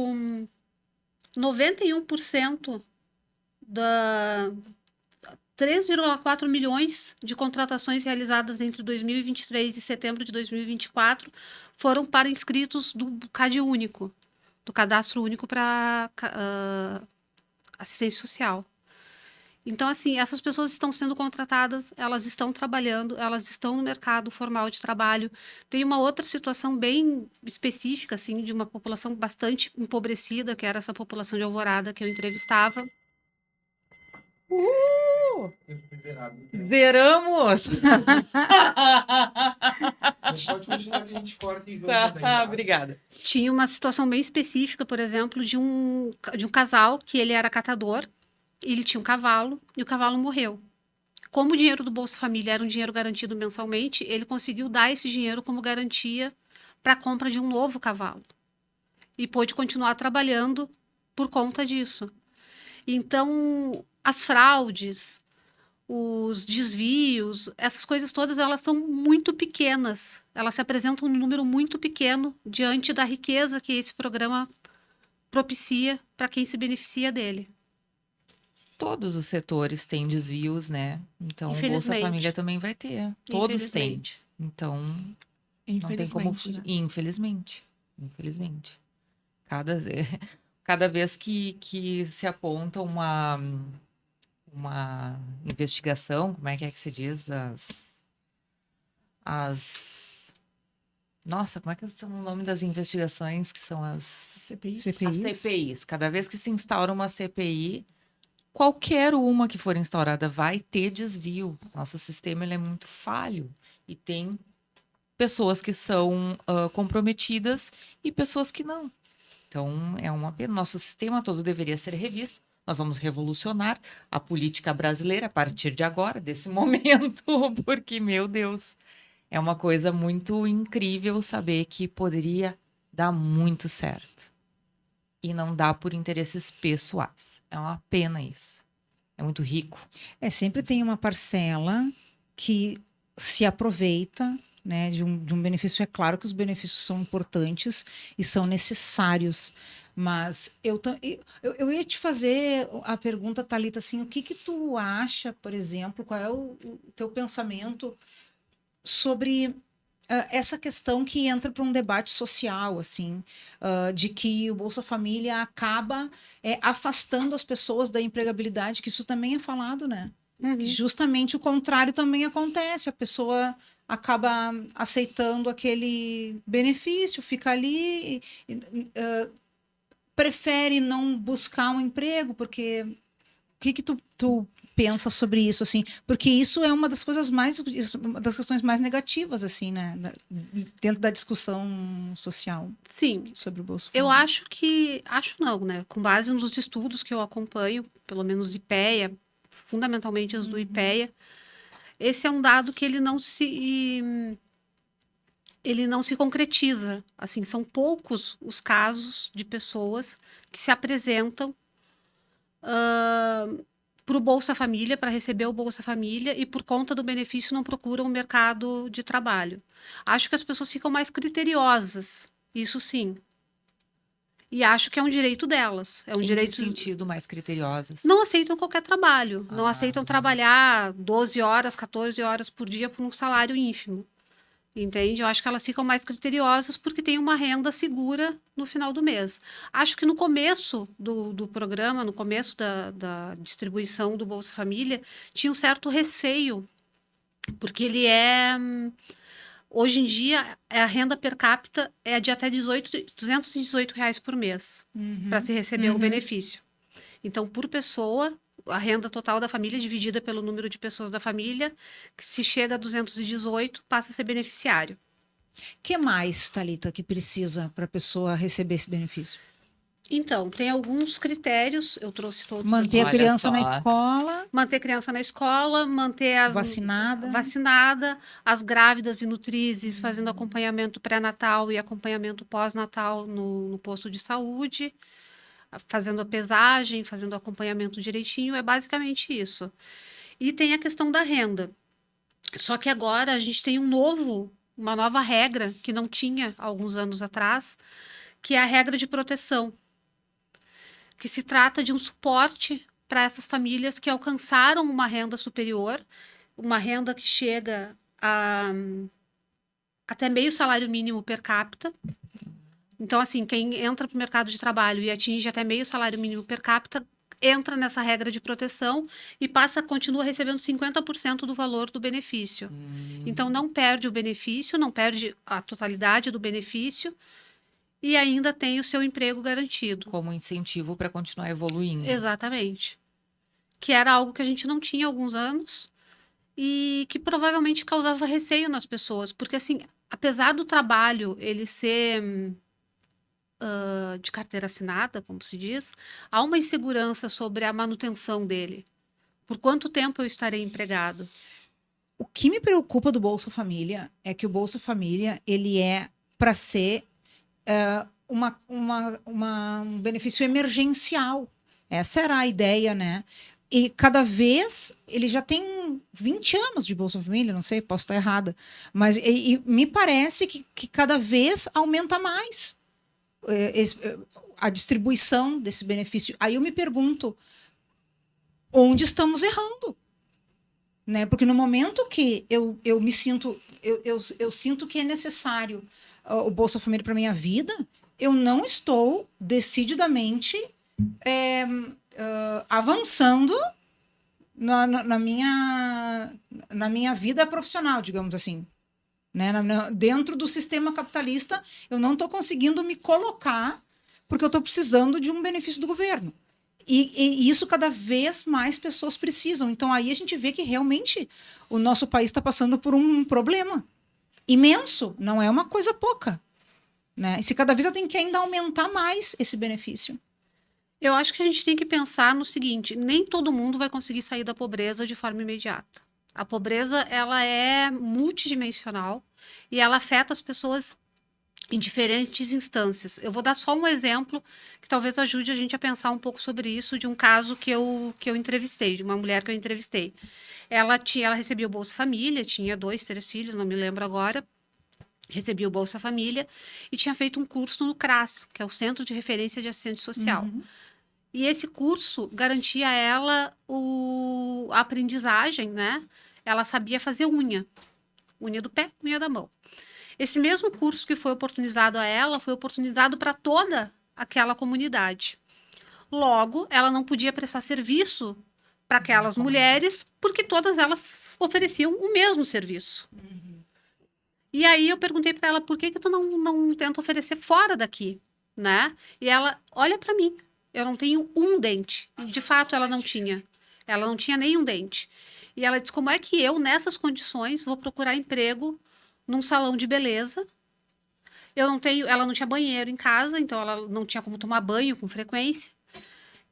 91% da 3,4 milhões de contratações realizadas entre 2023 e setembro de 2024 foram para inscritos do CAD único, do Cadastro Único para assistência social. Então, assim, essas pessoas estão sendo contratadas, elas estão trabalhando, elas estão no mercado formal de trabalho. Tem uma outra situação bem específica, assim, de uma população bastante empobrecida, que era essa população de Alvorada que eu entrevistava. Zeramos! Pode continuar que a gente corta e Tá, obrigada. Tinha uma situação bem específica, por exemplo, de um casal que ele era catador, ele tinha um cavalo e o cavalo morreu. Como o dinheiro do Bolsa Família era um dinheiro garantido mensalmente, ele conseguiu dar esse dinheiro como garantia para a compra de um novo cavalo. E pôde continuar trabalhando por conta disso. Então, as fraudes, os desvios, essas coisas todas, elas são muito pequenas. Elas se apresentam num número muito pequeno diante da riqueza que esse programa propicia para quem se beneficia dele. Todos os setores têm desvios, né? Então, o Bolsa Família também vai ter. Todos têm. Então, não tem como fugir. Né? Infelizmente. Cada vez que se aponta uma investigação, como é que se diz? Nossa, como é que são o nome das investigações que são as CPIs. As CPIs. Cada vez que se instaura uma CPI, qualquer uma que for instaurada vai ter desvio. Nosso sistema ele é muito falho e tem pessoas que são comprometidas e pessoas que não. Então, é uma pena. Nosso sistema todo deveria ser revisto. Nós vamos revolucionar a política brasileira a partir de agora, desse momento, porque, meu Deus, é uma coisa muito incrível saber que poderia dar muito certo. E não dá por interesses pessoais. É uma pena isso. É muito rico. Sempre tem uma parcela que se aproveita, né, de um benefício. É claro que os benefícios são importantes e são necessários, mas eu ia te fazer a pergunta, Thalita, assim, o que tu acha, por exemplo, qual é o teu pensamento sobre essa questão que entra para um debate social, assim, de que o Bolsa Família acaba afastando as pessoas da empregabilidade, que isso também é falado, né? Que justamente o contrário também acontece, a pessoa acaba aceitando aquele benefício, fica ali, prefere não buscar um emprego, porque o que tu pensa sobre isso, assim? Porque isso é uma das coisas uma das questões mais negativas, assim, né? Dentro da discussão social. Sim. Sobre o Bolsa Eu Família. acho não, né? Com base nos estudos que eu acompanho, pelo menos IPEA, fundamentalmente os do IPEA, esse é um dado que ele não se concretiza. Assim, são poucos os casos de pessoas que se apresentam para o Bolsa Família, para receber o Bolsa Família, e por conta do benefício não procuram o mercado de trabalho. Acho que as pessoas ficam mais criteriosas, isso sim. E acho que é um direito delas. É um Em direito. que sentido mais criteriosas? Não aceitam qualquer trabalho. Não aceitam trabalhar 12 horas, 14 horas por dia por um salário ínfimo. Entende? Eu acho que elas ficam mais criteriosas porque tem uma renda segura no final do mês. Acho que no começo do programa, no começo da distribuição do Bolsa Família, tinha um certo receio, porque ele hoje em dia, a renda per capita é de até R$218 por mês para se receber o benefício. Então, por pessoa, a renda total da família dividida pelo número de pessoas da família, que se chega a 218, passa a ser beneficiário. O que mais, Thalita, que precisa para a pessoa receber esse benefício? Então, tem alguns critérios, eu trouxe todos. Manter a Olha criança só. na escola, Manter a criança na escola, manter as vacinada, as grávidas e nutrizes fazendo acompanhamento pré-natal e acompanhamento pós-natal no posto de saúde, fazendo a pesagem, fazendo o acompanhamento direitinho, é basicamente isso. E tem a questão da renda. Só que agora a gente tem uma nova regra que não tinha há alguns anos atrás, que é a regra de proteção, que se trata de um suporte para essas famílias que alcançaram uma renda superior, uma renda que chega a até meio salário mínimo per capita. Então, assim, quem entra para o mercado de trabalho e atinge até meio salário mínimo per capita, entra nessa regra de proteção e continua recebendo 50% do valor do benefício. Então, não perde o benefício, não perde a totalidade do benefício e ainda tem o seu emprego garantido. Como incentivo para continuar evoluindo. Exatamente. Que era algo que a gente não tinha há alguns anos e que provavelmente causava receio nas pessoas. Porque, assim, apesar do trabalho ele ser de carteira assinada, como se diz, há uma insegurança sobre a manutenção dele. Por quanto tempo eu estarei empregado? O que me preocupa do Bolsa Família é que o Bolsa Família ele é para ser um benefício emergencial. Essa era a ideia, né? E cada vez, ele já tem 20 anos de Bolsa Família, não sei, posso estar errada, mas me parece que cada vez aumenta mais a distribuição desse benefício. Aí eu me pergunto, onde estamos errando? Né? Porque no momento que eu me sinto, eu sinto que é necessário o Bolsa Família para minha vida, eu não estou decididamente avançando na minha vida profissional, digamos assim. Né? Dentro do sistema capitalista, eu não estou conseguindo me colocar porque eu estou precisando de um benefício do governo. E isso cada vez mais pessoas precisam. Então aí a gente vê que realmente o nosso país está passando por um problema imenso, não é uma coisa pouca. Né? E se cada vez eu tenho que ainda aumentar mais esse benefício. Eu acho que a gente tem que pensar no seguinte: nem todo mundo vai conseguir sair da pobreza de forma imediata. A pobreza, ela é multidimensional e ela afeta as pessoas em diferentes instâncias. Eu vou dar só um exemplo que talvez ajude a gente a pensar um pouco sobre isso, de um caso que eu entrevistei, de uma mulher que eu entrevistei. Ela recebia o Bolsa Família, tinha 2, 3 filhos, não me lembro agora, recebia o Bolsa Família e tinha feito um curso no CRAS, que é o Centro de Referência de Assistente Social. Uhum. E esse curso garantia a ela a aprendizagem, né? Ela sabia fazer unha do pé, unha da mão. Esse mesmo curso que foi oportunizado a ela, foi oportunizado para toda aquela comunidade. Logo, ela não podia prestar serviço para aquelas mulheres, porque todas elas ofereciam o mesmo serviço. Uhum. E aí eu perguntei para ela, por que tu não tenta oferecer fora daqui? Né? E ela, olha para mim, eu não tenho um dente. E de fato, ela não tinha. Ela não tinha nenhum dente. E ela disse, como é que eu, nessas condições, vou procurar emprego num salão de beleza? Ela não tinha banheiro em casa, então ela não tinha como tomar banho com frequência.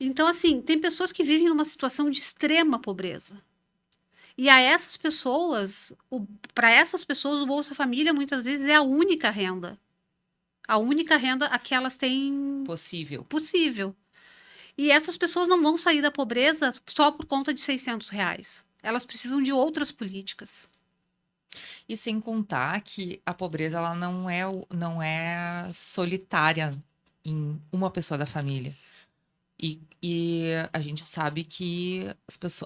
Então, assim, tem pessoas que vivem numa situação de extrema pobreza. E a essas pessoas, para essas pessoas, o Bolsa Família muitas vezes é a única renda. A única renda a que elas têm possível. E essas pessoas não vão sair da pobreza só por conta de R$600. Elas precisam de outras políticas. E sem contar que a pobreza ela não é solitária em uma pessoa da família. E a gente sabe que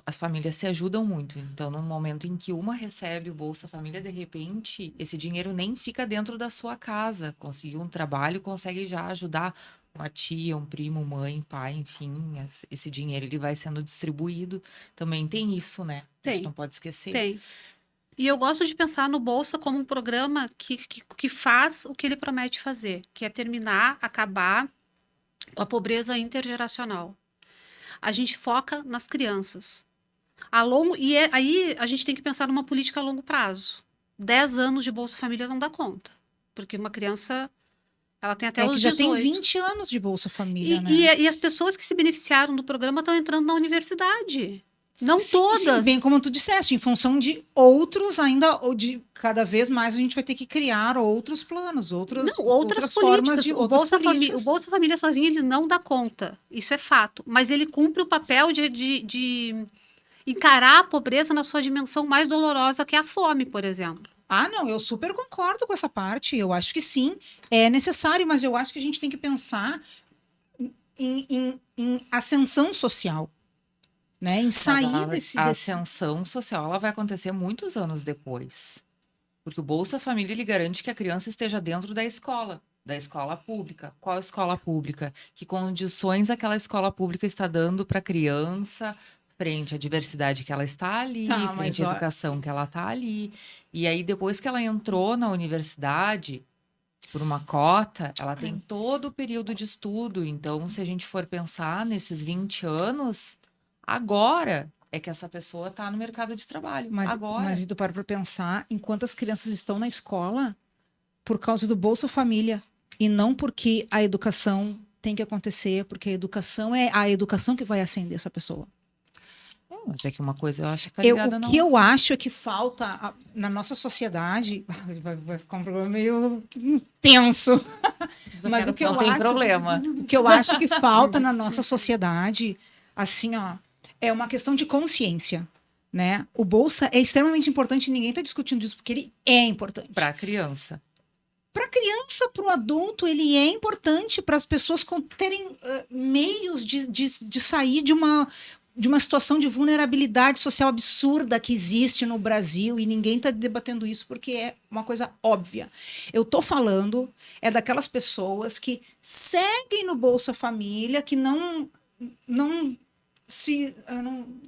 as famílias se ajudam muito. Então, no momento em que uma recebe o Bolsa Família, de repente, esse dinheiro nem fica dentro da sua casa. Conseguiu um trabalho, consegue já ajudar uma tia, um primo, mãe, pai, enfim. Esse dinheiro ele vai sendo distribuído. Também tem isso, né? A gente não pode esquecer. Tem. E eu gosto de pensar no Bolsa como um programa que faz o que ele promete fazer, que é acabar com a pobreza intergeracional. A gente foca nas crianças. Aí a gente tem que pensar numa política a longo prazo. 10 anos de Bolsa Família não dá conta. Porque uma criança, ela tem até os 18. Já tem 20 anos de Bolsa Família, né? E as pessoas que se beneficiaram do programa estão entrando na universidade. Não todas. Sim, bem como tu disseste, em função de outros ainda, ou de cada vez mais a gente vai ter que criar outros planos, outras formas de outras políticas. O Bolsa Família sozinho ele não dá conta, isso é fato. Mas ele cumpre o papel de encarar a pobreza na sua dimensão mais dolorosa, que é a fome, por exemplo. Ah, não, eu super concordo com essa parte. Eu acho que sim, é necessário, mas eu acho que a gente tem que pensar em ascensão social. Né? Em sair a ascensão social ela vai acontecer muitos anos depois. Porque o Bolsa Família ele garante que a criança esteja dentro da escola pública. Qual escola pública? Que condições aquela escola pública está dando para a criança frente à diversidade que ela está ali, frente à educação que ela está ali. E aí, depois que ela entrou na universidade, por uma cota, ela tem todo o período de estudo. Então, se a gente for pensar nesses 20 anos... Agora é que essa pessoa está no mercado de trabalho. Mas tu para pensar em quantas crianças estão na escola por causa do Bolsa Família e não porque a educação tem que acontecer, porque a educação é a educação que vai acender essa pessoa. Mas é que uma coisa eu acho que está ligada O que eu acho é que falta na nossa sociedade... Vai ficar um problema meio intenso. Mas o que eu tem problema. O que eu acho que falta na nossa sociedade, assim, ó, é uma questão de consciência, né? O Bolsa é extremamente importante e ninguém está discutindo isso porque ele é importante. Para a criança. Para a criança, para o adulto, ele é importante para as pessoas terem meios de sair de uma situação de vulnerabilidade social absurda que existe no Brasil e ninguém está debatendo isso porque é uma coisa óbvia. Eu estou falando daquelas pessoas que seguem no Bolsa Família, que não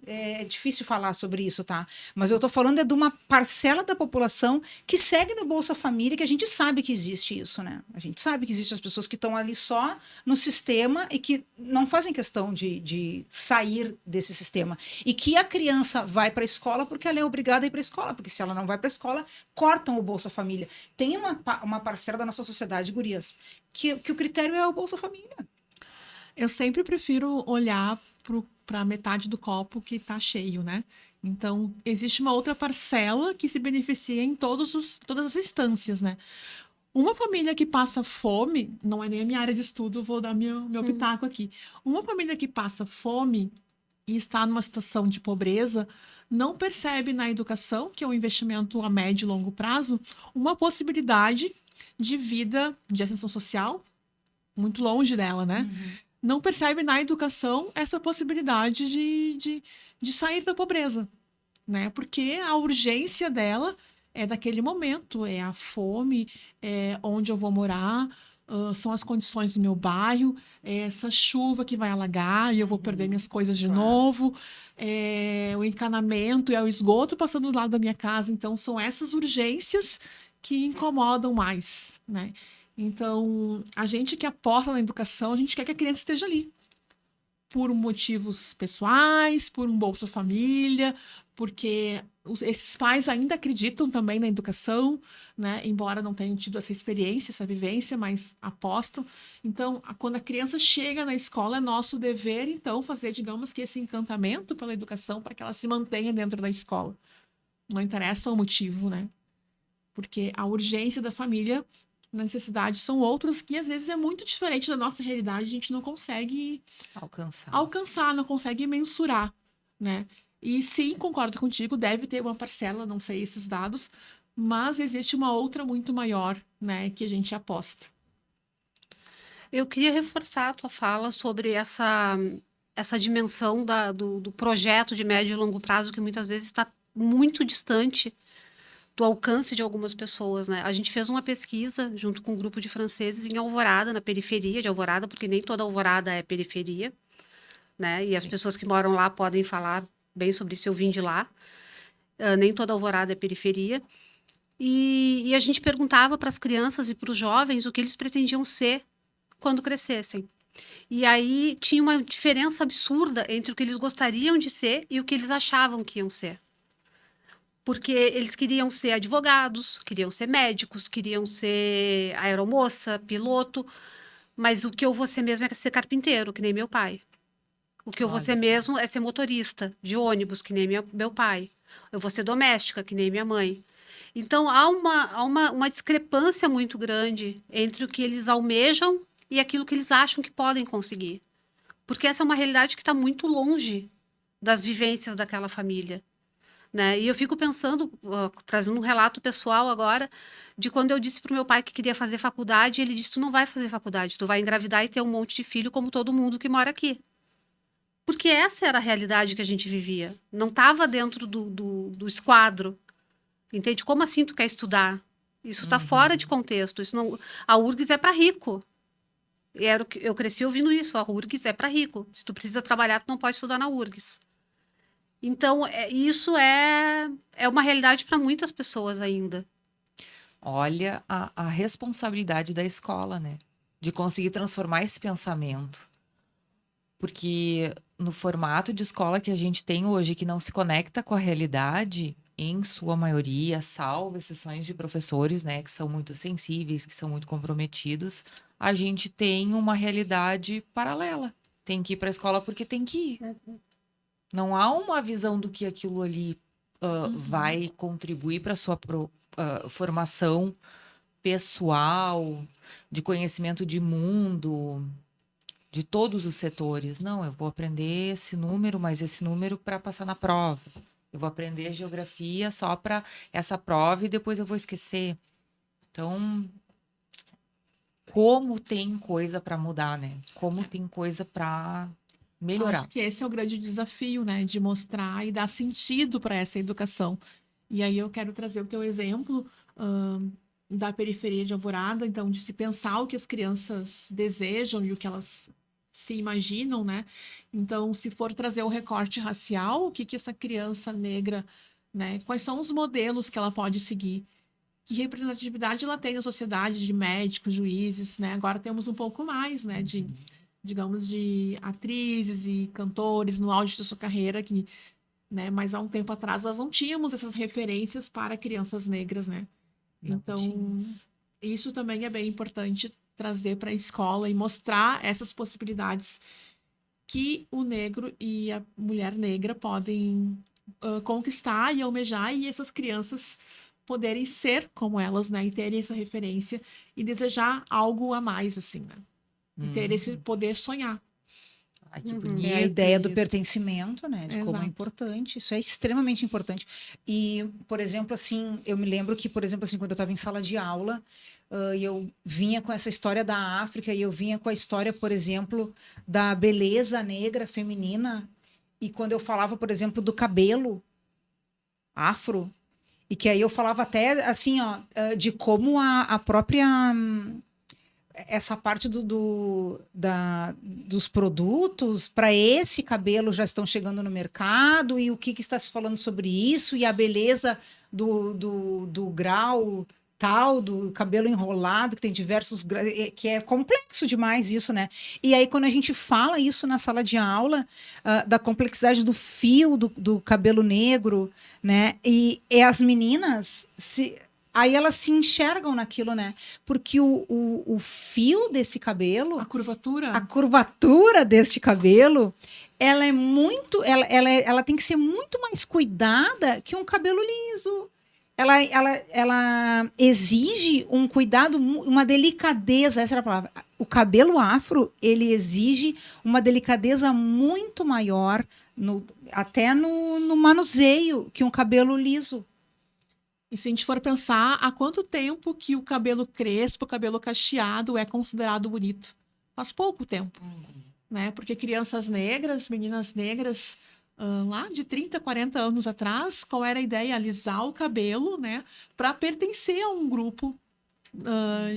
é difícil falar sobre isso, tá? Mas eu tô falando é de uma parcela da população que segue no Bolsa Família, que a gente sabe que existe isso, né? A gente sabe que existem as pessoas que estão ali só no sistema e que não fazem questão de sair desse sistema. E que a criança vai para a escola porque ela é obrigada a ir para a escola, porque se ela não vai para a escola, cortam o Bolsa Família. Tem uma parcela da nossa sociedade, gurias, que o critério é o Bolsa Família. Eu sempre prefiro olhar para a metade do copo que está cheio, né? Então, existe uma outra parcela que se beneficia em todas as instâncias, né? Uma família que passa fome, não é nem a minha área de estudo, vou dar meu pitaco aqui. Uma família que passa fome e está numa situação de pobreza, não percebe na educação, que é um investimento a médio e longo prazo, uma possibilidade de vida, de ascensão social, muito longe dela, né? Não percebe na educação essa possibilidade de sair da pobreza, né? Porque a urgência dela é daquele momento, é a fome, é onde eu vou morar, são as condições do meu bairro, é essa chuva que vai alagar e eu vou perder minhas coisas de novo, é o encanamento, é o esgoto passando do lado da minha casa. Então, são essas urgências que incomodam mais, né? Então, a gente que aposta na educação, a gente quer que a criança esteja ali. Por motivos pessoais, por um Bolsa Família, porque esses pais ainda acreditam também na educação, né? Embora não tenham tido essa experiência, essa vivência, mas apostam. Então, quando a criança chega na escola, é nosso dever, então, fazer, digamos que esse encantamento pela educação para que ela se mantenha dentro da escola. Não interessa o motivo, né? Porque a urgência da família, na necessidade, são outros que às vezes é muito diferente da nossa realidade, a gente não consegue alcançar, não consegue mensurar, né? E sim, concordo contigo, deve ter uma parcela, não sei esses dados, mas existe uma outra muito maior, né, que a gente aposta. Eu queria reforçar a tua fala sobre essa dimensão do projeto de médio e longo prazo, que muitas vezes está muito distante do alcance de algumas pessoas, né? A gente fez uma pesquisa junto com um grupo de franceses em Alvorada, na periferia de Alvorada, porque nem toda Alvorada é periferia, né? E as pessoas que moram lá podem falar bem sobre isso, eu vim de lá. Nem toda Alvorada é periferia. E a gente perguntava para as crianças e para os jovens o que eles pretendiam ser quando crescessem. E aí tinha uma diferença absurda entre o que eles gostariam de ser e o que eles achavam que iam ser. Porque eles queriam ser advogados, queriam ser médicos, queriam ser aeromoça, piloto, mas o que eu vou ser mesmo é ser carpinteiro, que nem meu pai. O que eu vou ser mesmo é ser motorista de ônibus, que nem meu pai. Eu vou ser doméstica, que nem minha mãe. Então, há uma discrepância muito grande entre o que eles almejam e aquilo que eles acham que podem conseguir. Porque essa é uma realidade que está muito longe das vivências daquela família. Né? E eu fico pensando, trazendo um relato pessoal agora, de quando eu disse para o meu pai que queria fazer faculdade, ele disse, tu não vai fazer faculdade, tu vai engravidar e ter um monte de filho como todo mundo que mora aqui. Porque essa era a realidade que a gente vivia. Não estava dentro do esquadro. Entende? Como assim tu quer estudar? Isso está fora de contexto. Isso não... A URGS é para rico. Eu cresci ouvindo isso. A URGS é para rico. Se tu precisa trabalhar, tu não pode estudar na URGS. Então, isso é uma realidade para muitas pessoas ainda. Olha a responsabilidade da escola, né? De conseguir transformar esse pensamento. Porque no formato de escola que a gente tem hoje, que não se conecta com a realidade, em sua maioria, salvo exceções de professores, né, que são muito sensíveis, que são muito comprometidos, a gente tem uma realidade paralela. Tem que ir para a escola porque tem que ir. Não há uma visão do que aquilo ali vai contribuir para a sua formação pessoal, de conhecimento de mundo, de todos os setores. Não, eu vou aprender esse número, mas esse número para passar na prova. Eu vou aprender geografia só para essa prova e depois eu vou esquecer. Então, como tem coisa para mudar, né? Como tem coisa para melhorar. Acho que esse é o grande desafio, né? De mostrar e dar sentido para essa educação. E aí eu quero trazer o teu exemplo da periferia de Alvorada, então, de se pensar o que as crianças desejam e o que elas se imaginam, né? Então, se for trazer o recorte racial, o que que essa criança negra, né? Quais são os modelos que ela pode seguir? Que representatividade ela tem na sociedade de médicos, juízes, né? Agora temos um pouco mais, né? De, digamos, de atrizes e cantores no auge da sua carreira que, né? Mas há um tempo atrás nós não tínhamos essas referências para crianças negras, né? Então, isso também é bem importante trazer para a escola e mostrar essas possibilidades que o negro e a mulher negra podem conquistar e almejar, e essas crianças poderem ser como elas, né? E terem essa referência e desejar algo a mais, assim, né? E ter esse poder sonhar. Ai, que bonito. É a ideia do isso. pertencimento, né? De como é Exato. importante. Isso é extremamente importante. E, por exemplo, assim, eu me lembro que, por exemplo, assim, quando eu estava em sala de aula, e eu vinha com essa história da África, e eu vinha com a história, por exemplo, da beleza negra feminina. E quando eu falava, por exemplo, do cabelo afro, e que aí eu falava até, assim, ó, de como a própria... essa parte dos produtos para esse cabelo já estão chegando no mercado, e o que está se falando sobre isso, e a beleza do grau tal, do cabelo enrolado, que tem diversos graus, que é complexo demais isso, né? E aí, quando a gente fala isso na sala de aula, da complexidade do fio do cabelo negro, né? E as meninas aí elas se enxergam naquilo, né? Porque o fio desse cabelo, A curvatura. a curvatura deste cabelo, ela é muito, ela tem que ser muito mais cuidada que um cabelo liso. Ela exige um cuidado, uma delicadeza, essa era a palavra. O cabelo afro, ele exige uma delicadeza muito maior, até no manuseio, que um cabelo liso. E se a gente for pensar, há quanto tempo que o cabelo crespo, o cabelo cacheado é considerado bonito? Faz pouco tempo, né? Porque crianças negras, meninas negras, lá de 30, 40 anos atrás, qual era a ideia? Alisar o cabelo, né? Para pertencer a um grupo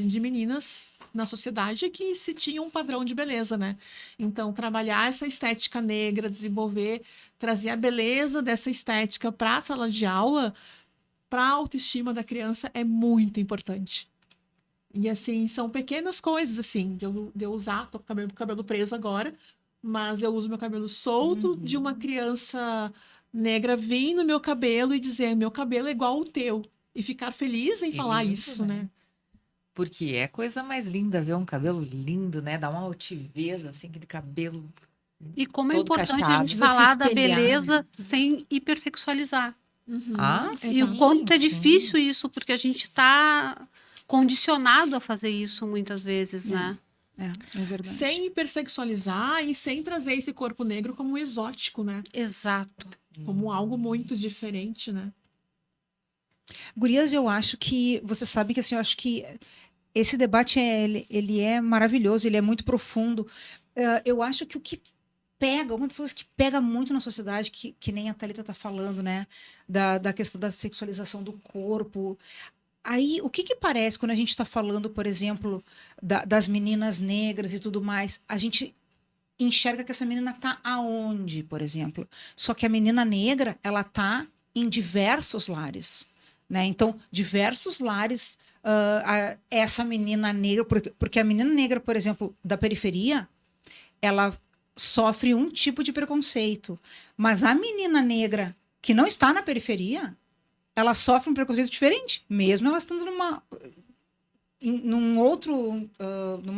de meninas na sociedade que se tinha um padrão de beleza, né? Então, trabalhar essa estética negra, desenvolver, trazer a beleza dessa estética para a sala de aula, para a autoestima da criança é muito importante. E assim, são pequenas coisas, assim, de eu usar, tô com o cabelo preso agora, mas eu uso meu cabelo solto, de uma criança negra vir no meu cabelo e dizer, meu cabelo é igual ao teu. E ficar feliz em falar lindo, isso, né? Porque é coisa mais linda ver um cabelo lindo, né? Dá uma altivez, assim, aquele cabelo. E como é Todo importante a cacheado. gente falar da espelhar, beleza sem hipersexualizar. Ah, E sim, o quanto é sim. difícil isso, porque a gente está condicionado a fazer isso muitas vezes, né? É verdade. Sem hipersexualizar e sem trazer esse corpo negro como exótico, né? Exato. Como algo muito diferente, né? Gurias, eu acho que, você sabe que assim, eu acho que esse debate ele é maravilhoso, ele é muito profundo. Eu acho que o que pega, uma das coisas que pega muito na sociedade, que nem a Thalita está falando, né? Da questão da sexualização do corpo. Aí, o que parece quando a gente está falando, por exemplo, das meninas negras e tudo mais? A gente enxerga que essa menina está aonde, por exemplo? Só que a menina negra, ela está em diversos lares, né? Então, diversos lares, essa menina negra, porque a menina negra, por exemplo, da periferia, ela sofre um tipo de preconceito, mas a menina negra que não está na periferia, ela sofre um preconceito diferente, mesmo ela estando numa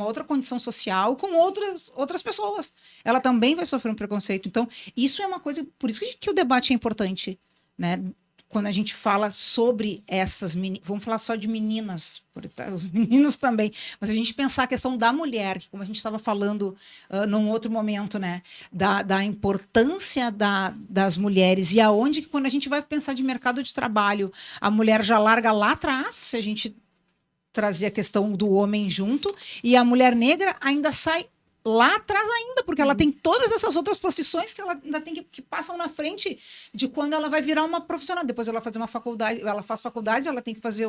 outra condição social com outras pessoas. Ela também vai sofrer um preconceito. Então, isso é uma coisa, por isso que o debate é importante, né? Quando a gente fala sobre essas meninas, vamos falar só de meninas, os meninos também, mas a gente pensar a questão da mulher, que como a gente estava falando num outro momento, né, da importância das mulheres, e aonde que quando a gente vai pensar de mercado de trabalho, a mulher já larga lá atrás, se a gente trazer a questão do homem junto, e a mulher negra ainda sai lá atrás ainda, porque ela tem todas essas outras profissões que ela ainda tem que passam na frente de quando ela vai virar uma profissional. Depois ela fazer uma faculdade, ela faz faculdade, ela tem que fazer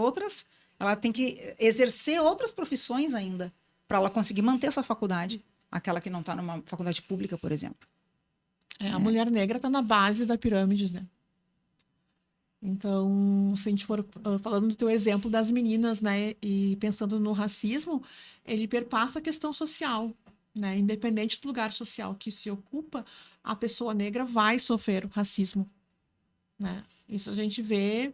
ela tem que exercer outras profissões ainda para ela conseguir manter essa faculdade. aquela que não está numa faculdade pública, por exemplo. A mulher negra está na base da pirâmide, né? Então, se a gente for falando do teu exemplo das meninas, né, e pensando no racismo, ele perpassa a questão social, né? Independente do lugar social que se ocupa, a pessoa negra vai sofrer racismo, né? Isso a gente vê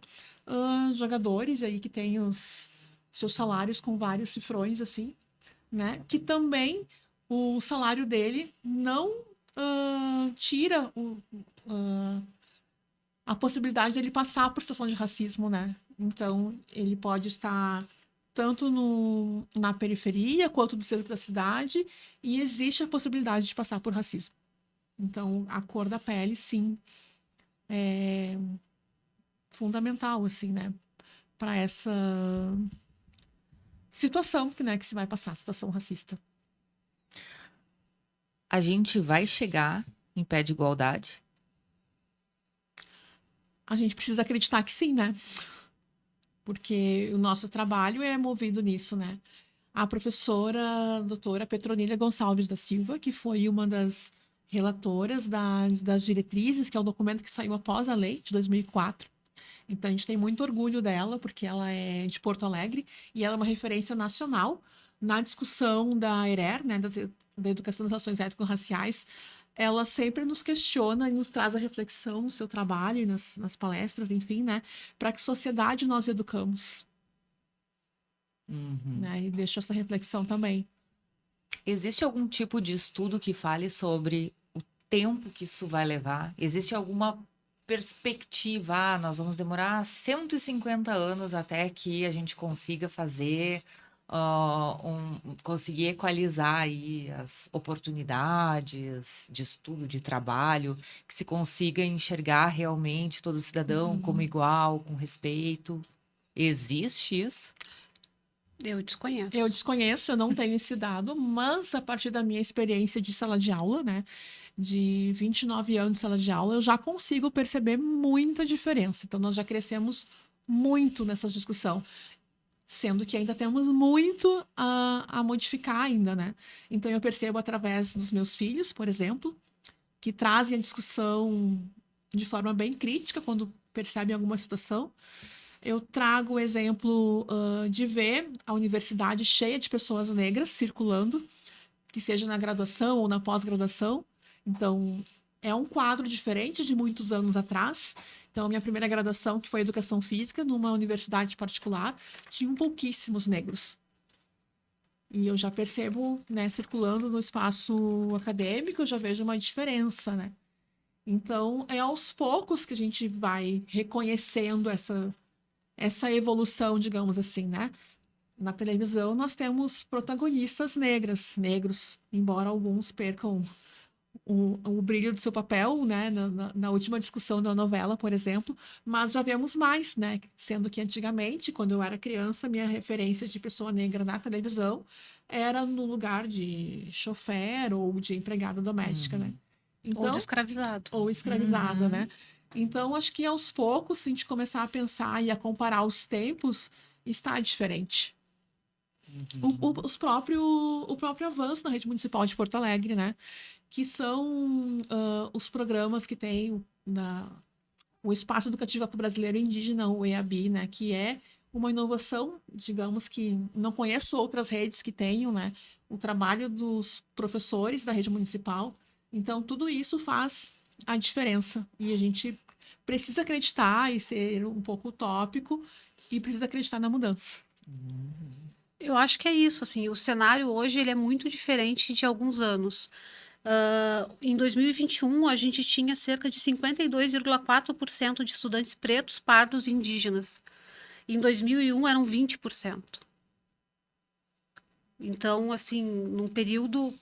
jogadores aí que têm os seus salários com vários cifrões, assim, né? Que também o salário dele não tira a possibilidade dele passar por situação de racismo, né? Então, ele pode estar tanto na periferia quanto no centro da cidade e existe a possibilidade de passar por racismo. Então, a cor da pele, sim, é fundamental, assim, né? Para essa situação que se vai passar, situação racista. A gente vai chegar em pé de igualdade? A gente precisa acreditar que sim, né? Porque o nosso trabalho é movido nisso, né? A professora doutora Petronila Gonçalves da Silva, que foi uma das relatoras das diretrizes, que é o documento que saiu após a lei de 2004. Então, a gente tem muito orgulho dela, porque ela é de Porto Alegre e ela é uma referência nacional na discussão da ERER, né, da Educação das Relações Étnico-Raciais. Ela sempre nos questiona e nos traz a reflexão no seu trabalho e nas palestras, enfim, né, para que sociedade nós educamos. Né, e deixo essa reflexão também. Existe algum tipo de estudo que fale sobre o tempo que isso vai levar? Existe alguma perspectiva? Nós vamos demorar 150 anos até que a gente consiga fazer, conseguir equalizar aí as oportunidades de estudo, de trabalho, que se consiga enxergar realmente todo cidadão como igual, com respeito. Existe isso? Eu desconheço. Eu desconheço, eu não tenho esse dado, mas a partir da minha experiência de sala de aula, né, de 29 anos de sala de aula, eu já consigo perceber muita diferença. Então, nós já crescemos muito nessa discussão, sendo que ainda temos muito a modificar ainda, né? Então, eu percebo através dos meus filhos, por exemplo, que trazem a discussão de forma bem crítica quando percebem alguma situação. Eu trago o exemplo de ver a universidade cheia de pessoas negras circulando, que seja na graduação ou na pós-graduação. Então, é um quadro diferente de muitos anos atrás. Então, a minha primeira graduação, que foi Educação Física, numa universidade particular, tinha pouquíssimos negros. E eu já percebo, né, circulando no espaço acadêmico, eu já vejo uma diferença, né? Então, é aos poucos que a gente vai reconhecendo essa evolução, digamos assim, né? Na televisão, nós temos protagonistas negros, embora alguns percam o brilho do seu papel, né? Na última discussão da novela, por exemplo, mas já vemos mais, né? Sendo que antigamente, quando eu era criança, minha referência de pessoa negra na televisão era no lugar de chofer ou de empregada doméstica, né? Então, Ou de escravizado. Ou escravizada, né? Então, acho que aos poucos, se a gente começar a pensar e a comparar os tempos, está diferente. O próprio avanço na rede municipal de Porto Alegre, né? Que são os programas que tem o Espaço Educativo Afro-Brasileiro Indígena, o EABI, né? Que é uma inovação, digamos que não conheço outras redes que tenham, né? O trabalho dos professores da rede municipal. Então, tudo isso faz a diferença. E a gente precisa acreditar e ser um pouco utópico e precisa acreditar na mudança. Eu acho que é isso, assim, o cenário hoje ele é muito diferente de alguns anos. Em 2021, a gente tinha cerca de 52,4% de estudantes pretos, pardos e indígenas. Em 2001, eram 20%. Então, assim, num período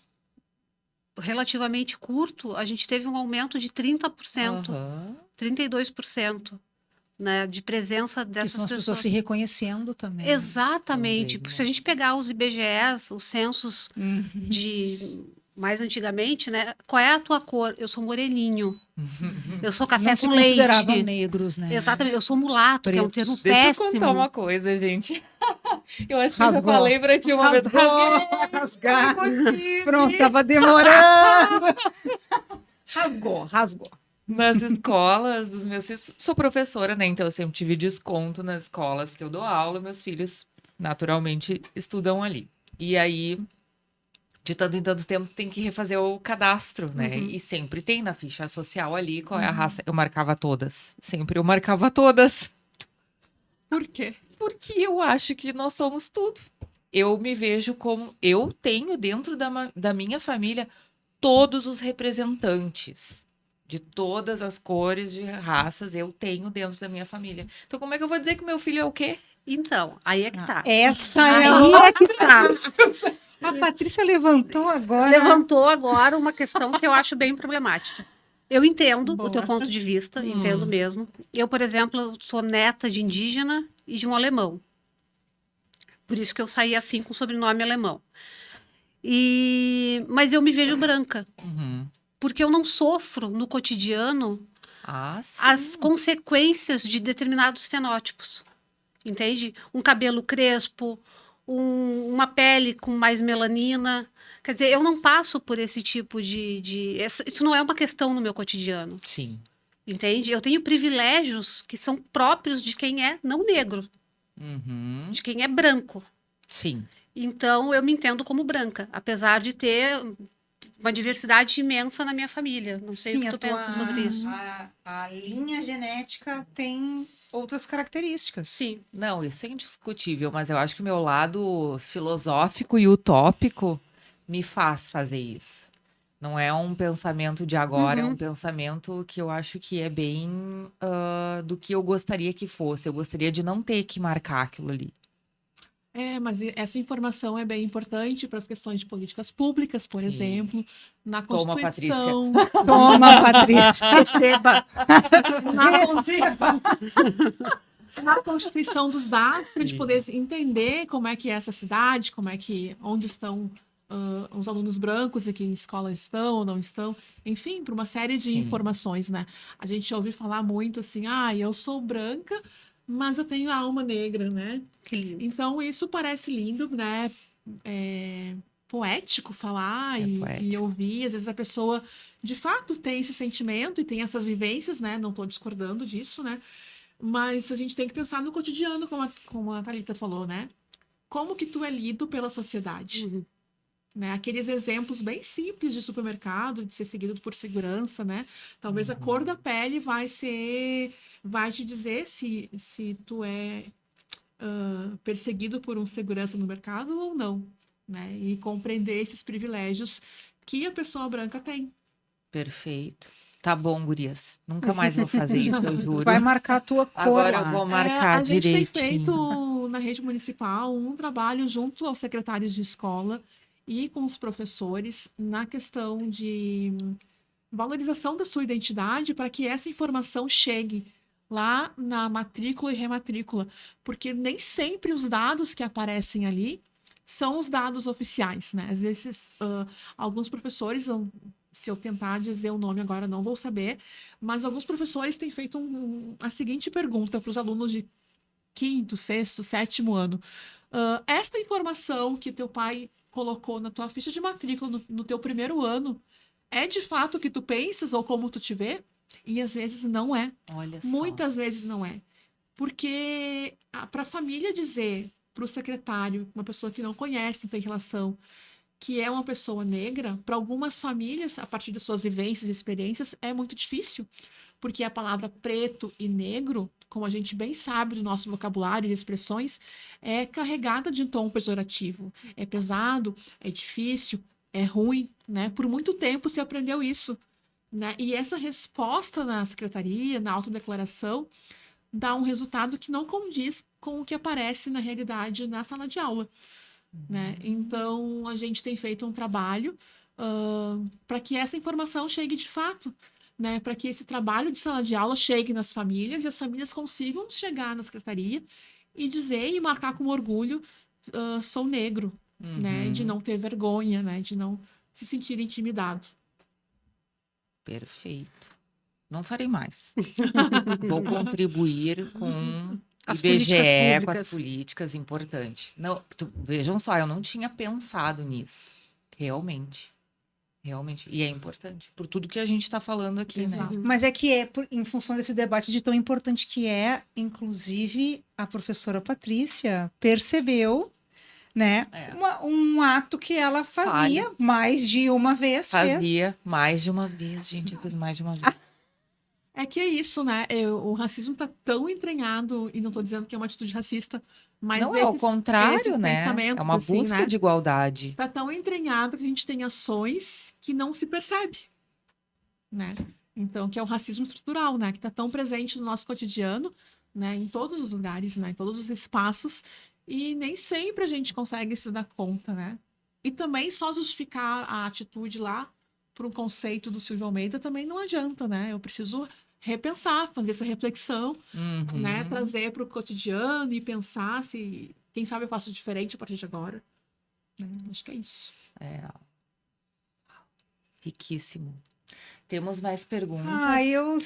relativamente curto, a gente teve um aumento de 30%, 32%, né, de presença dessas são as pessoas. pessoas se reconhecendo também. Exatamente, Também, porque se a gente pegar os IBGEs, os censos de mais antigamente, né, qual é a tua cor? Eu sou moreninho. Eu sou café Não se com leite. consideravam negros, né? Exatamente, eu sou mulato, que é um termo Deixa eu péssimo. contar uma coisa, gente. Eu acho que eu já Rasgou. falei pra ti uma vez. Rasgar. Contigo. Pronto, tava demorando. Rasgou. Nas escolas dos meus filhos, sou professora, né? Então eu sempre tive desconto nas escolas que eu dou aula, meus filhos naturalmente estudam ali. E aí, de tanto em tanto tempo, tem que refazer o cadastro, né? E sempre tem na ficha social ali qual é a raça. Eu marcava todas. Sempre eu marcava todas. Por quê? Porque eu acho que nós somos tudo. Eu me vejo como. Eu tenho dentro da minha família todos os representantes de todas as cores de raças. Eu tenho dentro da minha família. Então, como é que eu vou dizer que meu filho é o quê? Então, aí é que tá. Essa é Aí é que tá. a Patrícia levantou agora. Levantou agora uma questão que eu acho bem problemática. Eu entendo o teu ponto de vista, entendo mesmo. Eu, por exemplo, sou neta de indígena e de um alemão. Por isso que eu saí assim com sobrenome alemão. Mas eu me vejo branca. Porque eu não sofro no cotidiano Ah, sim. as consequências de determinados fenótipos. Entende? Um cabelo crespo, uma pele com mais melanina. Quer dizer, eu não passo por esse tipo isso não é uma questão no meu cotidiano. Sim. Entende? Eu tenho privilégios que são próprios de quem é não negro, de quem é branco. Sim. Então, eu me entendo como branca, apesar de ter uma diversidade imensa na minha família. Não sei o que tu pensa sobre isso. A linha genética tem outras características. Sim. Não, isso é indiscutível, mas eu acho que o meu lado filosófico e utópico me faz fazer isso. Não é um pensamento de agora, é um pensamento que eu acho que é bem do que eu gostaria que fosse. Eu gostaria de não ter que marcar aquilo ali. Mas essa informação é bem importante para as questões de políticas públicas, por exemplo, na Toma, Constituição. Toma, Patrícia. Receba. Na Constituição dos dados, para a gente poder entender como é que é essa cidade, onde estão os alunos brancos e que escolas estão ou não estão, enfim, para uma série de informações, né? A gente ouve falar muito assim, eu sou branca, mas eu tenho a alma negra, né? Que lindo. Então, isso parece lindo, né? Poético falar e ouvir. Às vezes a pessoa, de fato, tem esse sentimento e tem essas vivências, né? Não estou discordando disso, né? Mas a gente tem que pensar no cotidiano, como a Thalita falou, né? Como que tu é lido pela sociedade? Né? Aqueles exemplos bem simples de supermercado, de ser seguido por segurança, né? Talvez a cor da pele vai te dizer se tu é perseguido por um segurança no mercado ou não, né? E compreender esses privilégios que a pessoa branca tem. Perfeito. Tá bom, gurias. Nunca mais vou fazer isso, eu juro. Vai marcar a tua cor Agora lá. eu vou marcar A gente tem direitinho. feito na rede municipal um trabalho junto aos secretários de escola e com os professores na questão de valorização da sua identidade para que essa informação chegue lá na matrícula e rematrícula, porque nem sempre os dados que aparecem ali são os dados oficiais, né? Às vezes, alguns professores, se eu tentar dizer o nome agora, não vou saber, mas alguns professores têm feito a seguinte pergunta para os alunos de 5º, 6º, 7º ano. Esta informação que teu pai colocou na tua ficha de matrícula no teu primeiro ano, é de fato o que tu pensas ou como tu te vê? E às vezes não é. Olha só. Muitas vezes não é. Porque para a família dizer para o secretário, uma pessoa que não conhece, não tem relação, que é uma pessoa negra, para algumas famílias, a partir das suas vivências e experiências, é muito difícil. Porque a palavra preto e negro, como a gente bem sabe do nosso vocabulário e expressões, é carregada de um tom pejorativo. É pesado, é difícil, é ruim, né? Por muito tempo se aprendeu isso, né? E essa resposta na secretaria, na autodeclaração, dá um resultado que não condiz com o que aparece na realidade na sala de aula, né? Então, a gente tem feito um trabalho para que essa informação chegue de fato, né? Para que esse trabalho de sala de aula chegue nas famílias e as famílias consigam chegar na secretaria e dizer e marcar com orgulho, sou negro, né? De não ter vergonha, né? De não se sentir intimidado. Perfeito. Não farei mais. Vou contribuir com As IBGE políticas com as públicas. políticas, importante. Não, vejam só, eu não tinha pensado nisso. Realmente. Realmente. E é importante. Por tudo que a gente está falando aqui, né? Exato. Mas é que em função desse debate de tão importante que é, inclusive a professora Patrícia percebeu, né, É. um ato que ela fazia mais de uma vez. fez. Fazia mais de uma vez, gente. Eu fiz mais de uma vez. É que é isso, né? O racismo tá tão entranhado, e não tô dizendo que é uma atitude racista, mas Não, é ao esses contrário, né? pensamentos, É uma assim, busca né? de igualdade. Tá tão entranhado que a gente tem ações que não se percebe, né? Então, que é o racismo estrutural, né? Que tá tão presente no nosso cotidiano, né? Em todos os lugares, né? Em todos os espaços, e nem sempre a gente consegue se dar conta, né? E também só justificar a atitude lá por um conceito do Silvio Almeida também não adianta, né? Eu preciso repensar, fazer essa reflexão, né? Trazer para o cotidiano e pensar se, quem sabe eu faço diferente a partir de agora. Né? Acho que é isso. É. Riquíssimo. Temos mais perguntas. Eu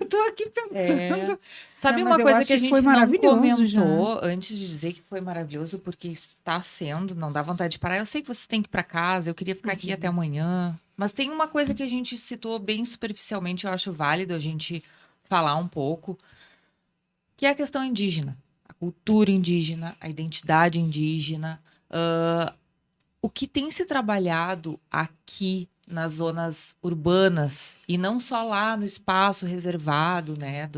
tô aqui pensando. Sabe Não, mas uma eu coisa acho que a que gente foi não maravilhoso comentou antes de dizer que foi maravilhoso, porque está sendo, não dá vontade de parar. Eu sei que você tem que ir para casa, eu queria ficar aqui até amanhã. Mas tem uma coisa que a gente citou bem superficialmente, eu acho válido a gente falar um pouco, que é a questão indígena, a cultura indígena, a identidade indígena. O que tem se trabalhado aqui nas zonas urbanas, e não só lá no espaço reservado, né,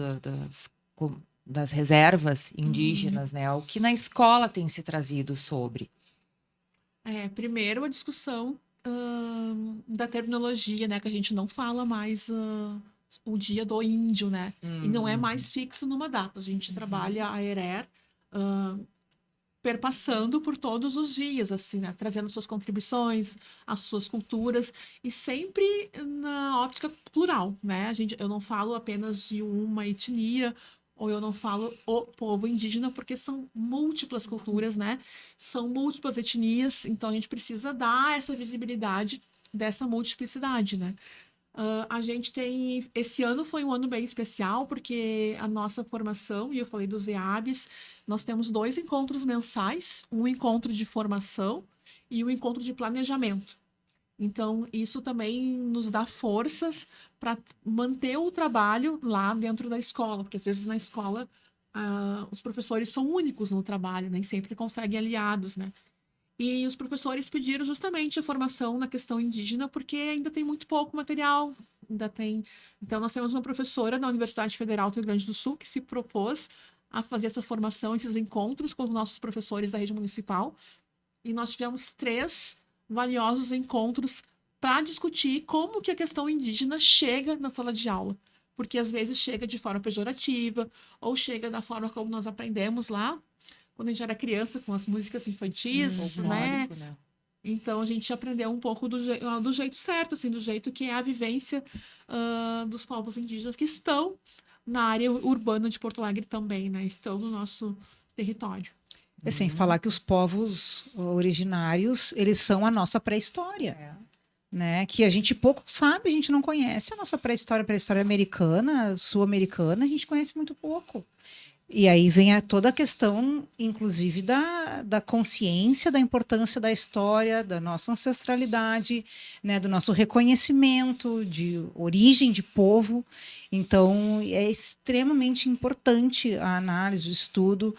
das reservas indígenas, né, o que na escola tem se trazido sobre. Primeiro, a discussão da terminologia, né? Que a gente não fala mais o dia do índio, né? E não é mais fixo numa data. A gente trabalha a ERER perpassando por todos os dias, assim, né? Trazendo suas contribuições, as suas culturas, e sempre na óptica plural, né? Eu não falo apenas de uma etnia, ou eu não falo o povo indígena, porque são múltiplas culturas, né? São múltiplas etnias, então a gente precisa dar essa visibilidade dessa multiplicidade, né? A gente tem... Esse ano foi um ano bem especial, porque a nossa formação, e eu falei dos EABs, nós temos 2 encontros mensais, um encontro de formação e um encontro de planejamento. Então, isso também nos dá forças para manter o trabalho lá dentro da escola, porque às vezes na escola os professores são únicos no trabalho, nem sempre conseguem aliados, né? E os professores pediram justamente a formação na questão indígena, porque ainda tem muito pouco material, ainda tem... Então, nós temos uma professora da Universidade Federal do Rio Grande do Sul que se propôs a fazer essa formação, esses encontros com os nossos professores da rede municipal, e nós tivemos 3 valiosos encontros para discutir como que a questão indígena chega na sala de aula, porque às vezes chega de forma pejorativa, ou chega da forma como nós aprendemos lá, quando a gente era criança, com as músicas infantis, né? Então, a gente aprendeu um pouco do jeito certo, assim, do jeito que é a vivência dos povos indígenas que estão na área urbana de Porto Alegre também, né? Estão no nosso território. Sem falar que os povos originários, eles são a nossa pré-história. Né? Que a gente pouco sabe, a gente não conhece a nossa pré-história americana, sul-americana, a gente conhece muito pouco. E aí vem toda a questão, inclusive, da consciência, da importância da história, da nossa ancestralidade, né, do nosso reconhecimento de origem de povo. Então, é extremamente importante a análise, o estudo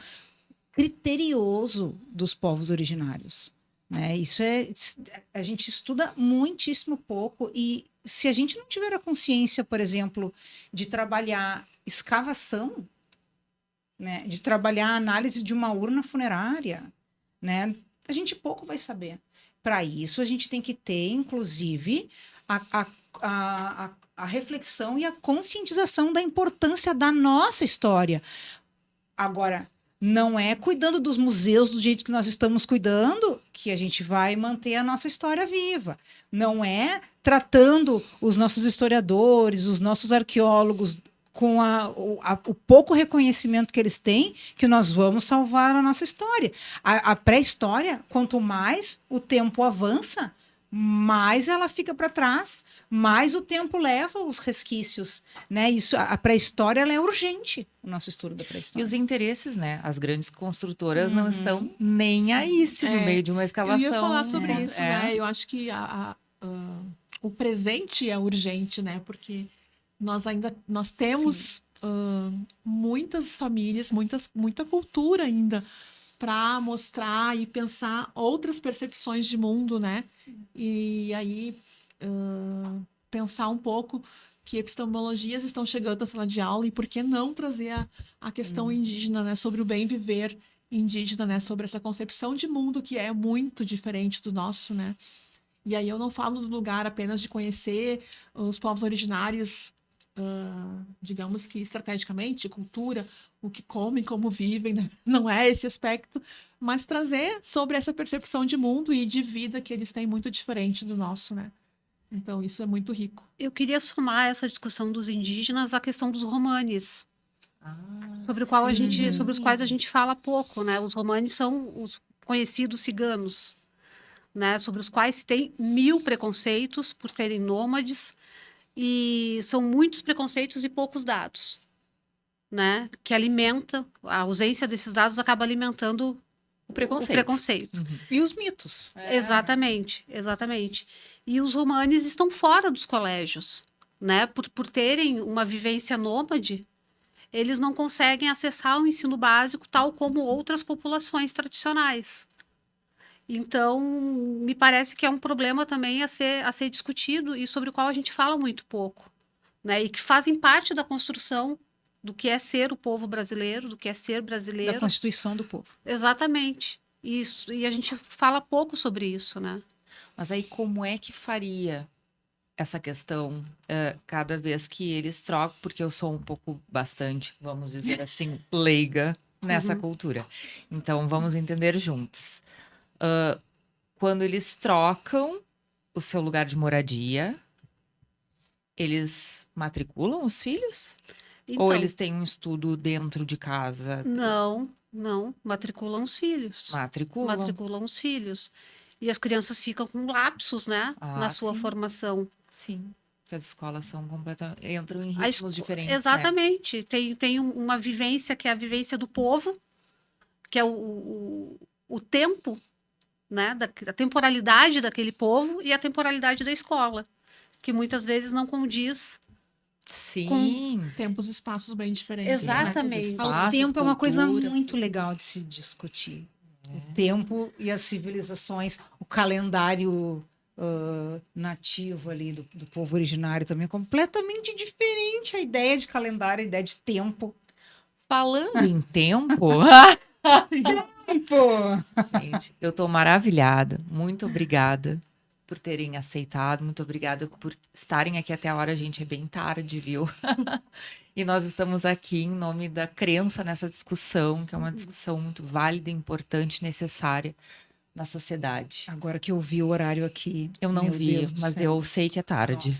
criterioso dos povos originários. Né? A gente estuda muitíssimo pouco, e se a gente não tiver a consciência, por exemplo, de trabalhar escavação, né, de trabalhar a análise de uma urna funerária, né, a gente pouco vai saber. Para isso, a gente tem que ter, inclusive, a reflexão e a conscientização da importância da nossa história. Agora, não é cuidando dos museus do jeito que nós estamos cuidando que a gente vai manter a nossa história viva. Não é tratando os nossos historiadores, os nossos arqueólogos com o pouco reconhecimento que eles têm, que nós vamos salvar a nossa história. A pré-história, quanto mais o tempo avança, mais ela fica para trás, mais o tempo leva os resquícios, né? Isso, a pré-história, ela é urgente, o nosso estudo da E pré-história. os interesses, né? As grandes construtoras não estão nem aí se no meio de uma Eu escavação. ia falar sobre isso, É. né? Eu acho que o presente é urgente, né? Porque nós temos muitas famílias, muita cultura ainda para mostrar e pensar outras percepções de mundo, né? E aí pensar um pouco que epistemologias estão chegando na sala de aula e por que não trazer a questão indígena, né? Sobre o bem viver indígena, né? Sobre essa concepção de mundo que é muito diferente do nosso, né? E aí eu não falo do lugar apenas de conhecer os povos originários, digamos que estrategicamente, cultura, o que comem, como vivem, né? Não é esse aspecto, mas trazer sobre essa percepção de mundo e de vida que eles têm muito diferente do nosso, né? Então isso é muito rico. Eu queria somar essa discussão dos indígenas à questão dos romanes, sobre os quais a gente fala pouco, né? Os romanes são os conhecidos ciganos, né? Sobre os quais se tem 1000 preconceitos por serem nômades, e são muitos preconceitos e poucos dados, né? Que alimenta, a ausência desses dados acaba alimentando O preconceito. o preconceito. E os mitos. Exatamente. E os romanes estão fora dos colégios, né? Por terem uma vivência nômade, eles não conseguem acessar o ensino básico tal como outras populações tradicionais. Então, me parece que é um problema também a ser discutido e sobre o qual a gente fala muito pouco, né? E que fazem parte da construção do que é ser o povo brasileiro, do que é ser brasileiro. Da Constituição do povo. Exatamente. E a gente fala pouco sobre isso, né? Mas aí como é que faria essa questão cada vez que eles trocam? Porque eu sou um pouco bastante, vamos dizer assim, leiga nessa cultura. Então, vamos entender juntos. Quando eles trocam o seu lugar de moradia, eles matriculam os filhos? Então, Ou eles têm um estudo dentro de casa? Não, matriculam os filhos. Matriculam. Matriculam os filhos. E as crianças ficam com lapsos, né? Na sua sim. formação. Sim. Porque as escolas são completamente... entram em A ritmos diferentes, né? Exatamente. Tem uma vivência que é a vivência do povo, que é o tempo, né? A temporalidade daquele povo e a temporalidade da escola, que muitas vezes não condiz. Sim. Tempos e espaços bem diferentes. Exatamente. Né? O tempo é uma coisa culturas, muito legal de se discutir. O tempo e as civilizações, o calendário nativo ali do povo originário também é completamente diferente. A ideia de calendário, a ideia de tempo. Falando em tempo... Gente, eu tô maravilhada. Muito obrigada por terem aceitado. Muito obrigada por estarem aqui até a hora. Gente, é bem tarde, viu? E nós estamos aqui em nome da crença nessa discussão, que é uma discussão muito válida, importante, necessária na sociedade. Agora que eu vi o horário aqui. Eu não meu vi, Deus do mas céu. eu sei que é tarde.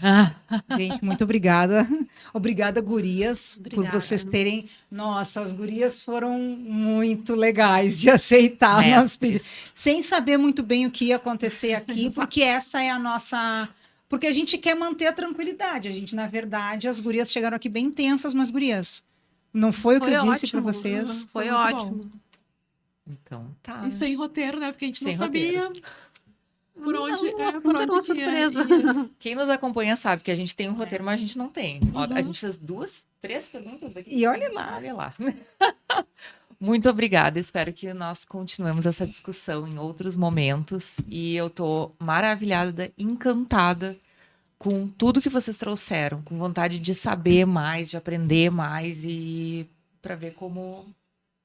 Gente, muito obrigada. Obrigada, gurias, Obrigada. por vocês terem... Nossa, as gurias foram muito legais de aceitar Mestres. nosso pedido. Sem saber muito bem o que ia acontecer aqui, porque essa é a nossa... Porque a gente quer manter a tranquilidade. A gente, na verdade, as gurias chegaram aqui bem tensas, mas gurias, não foi o que eu disse para vocês? Foi Foi muito ótimo. Então, tá. E sem roteiro, né? Porque a gente Sem não sabia por onde, por Era uma onde ia. surpresa. Quem nos acompanha sabe que a gente tem um roteiro, mas a gente não tem. Ó, a gente fez 3 perguntas aqui. E olha lá. Olha lá. Muito obrigada. Espero que nós continuemos essa discussão em outros momentos. E eu tô maravilhada, encantada com tudo que vocês trouxeram, com vontade de saber mais, de aprender mais e para ver como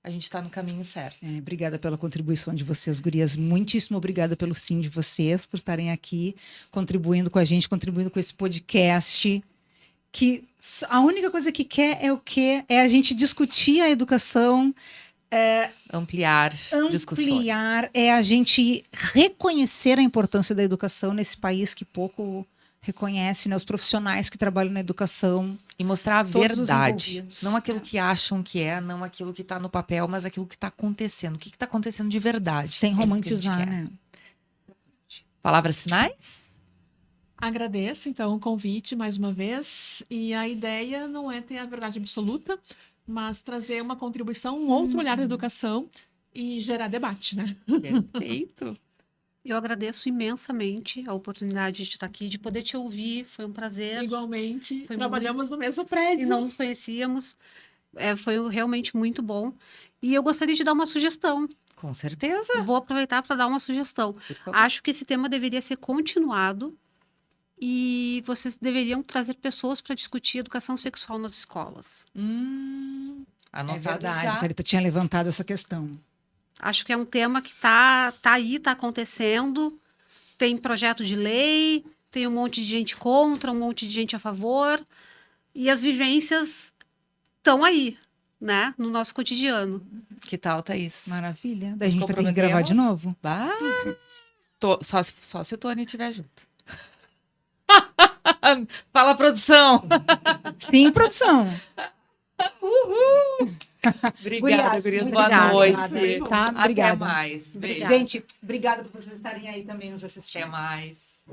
a gente está no caminho certo. Obrigada pela contribuição de vocês, gurias. Muitíssimo obrigada pelo sim de vocês, por estarem aqui, contribuindo com a gente, contribuindo com esse podcast. Que a única coisa que quer é o quê? É a gente discutir a educação, Ampliar discussões. é a gente reconhecer a importância da educação nesse país que pouco reconhece, né? Os profissionais que trabalham na educação. E mostrar a Todos os verdade. envolvidos. Não aquilo que acham que é, não aquilo que está no papel, mas aquilo que está acontecendo. O que está acontecendo de verdade. Sem É isso que a gente romantizar, quer. né? Palavras finais? Agradeço, então, o convite mais uma vez. E a ideia não é ter a verdade absoluta, mas trazer uma contribuição, um outro olhar da educação e gerar debate, né? Perfeito. Eu agradeço imensamente a oportunidade de estar aqui, de poder te ouvir. Foi um prazer. Igualmente, Foi trabalhamos no mesmo E prédio. não nos conhecíamos. Foi realmente muito bom. E eu gostaria de dar uma sugestão. Com certeza. Vou aproveitar para dar uma sugestão. Por favor. Acho que esse tema deveria ser continuado e vocês deveriam trazer pessoas para discutir educação sexual nas escolas. É Anotado verdade, já. Thalita tinha levantado essa questão. Acho que é um tema que tá aí, tá acontecendo. Tem projeto de lei, tem um monte de gente contra, um monte de gente a favor. E as vivências estão aí, né? No nosso cotidiano. Que tal, Thaís? Maravilha. Daí a Nos gente vai ter que gravar de comprometemos? novo. Bah. Só se o Tony estiver junto. Fala, produção. Sim, produção. Obrigada, Gurias, gurias. muito Boa obrigada. noite. Tá? Até Obrigada. mais. Beijo. Gente, obrigada por vocês estarem aí também nos assistindo. Até mais.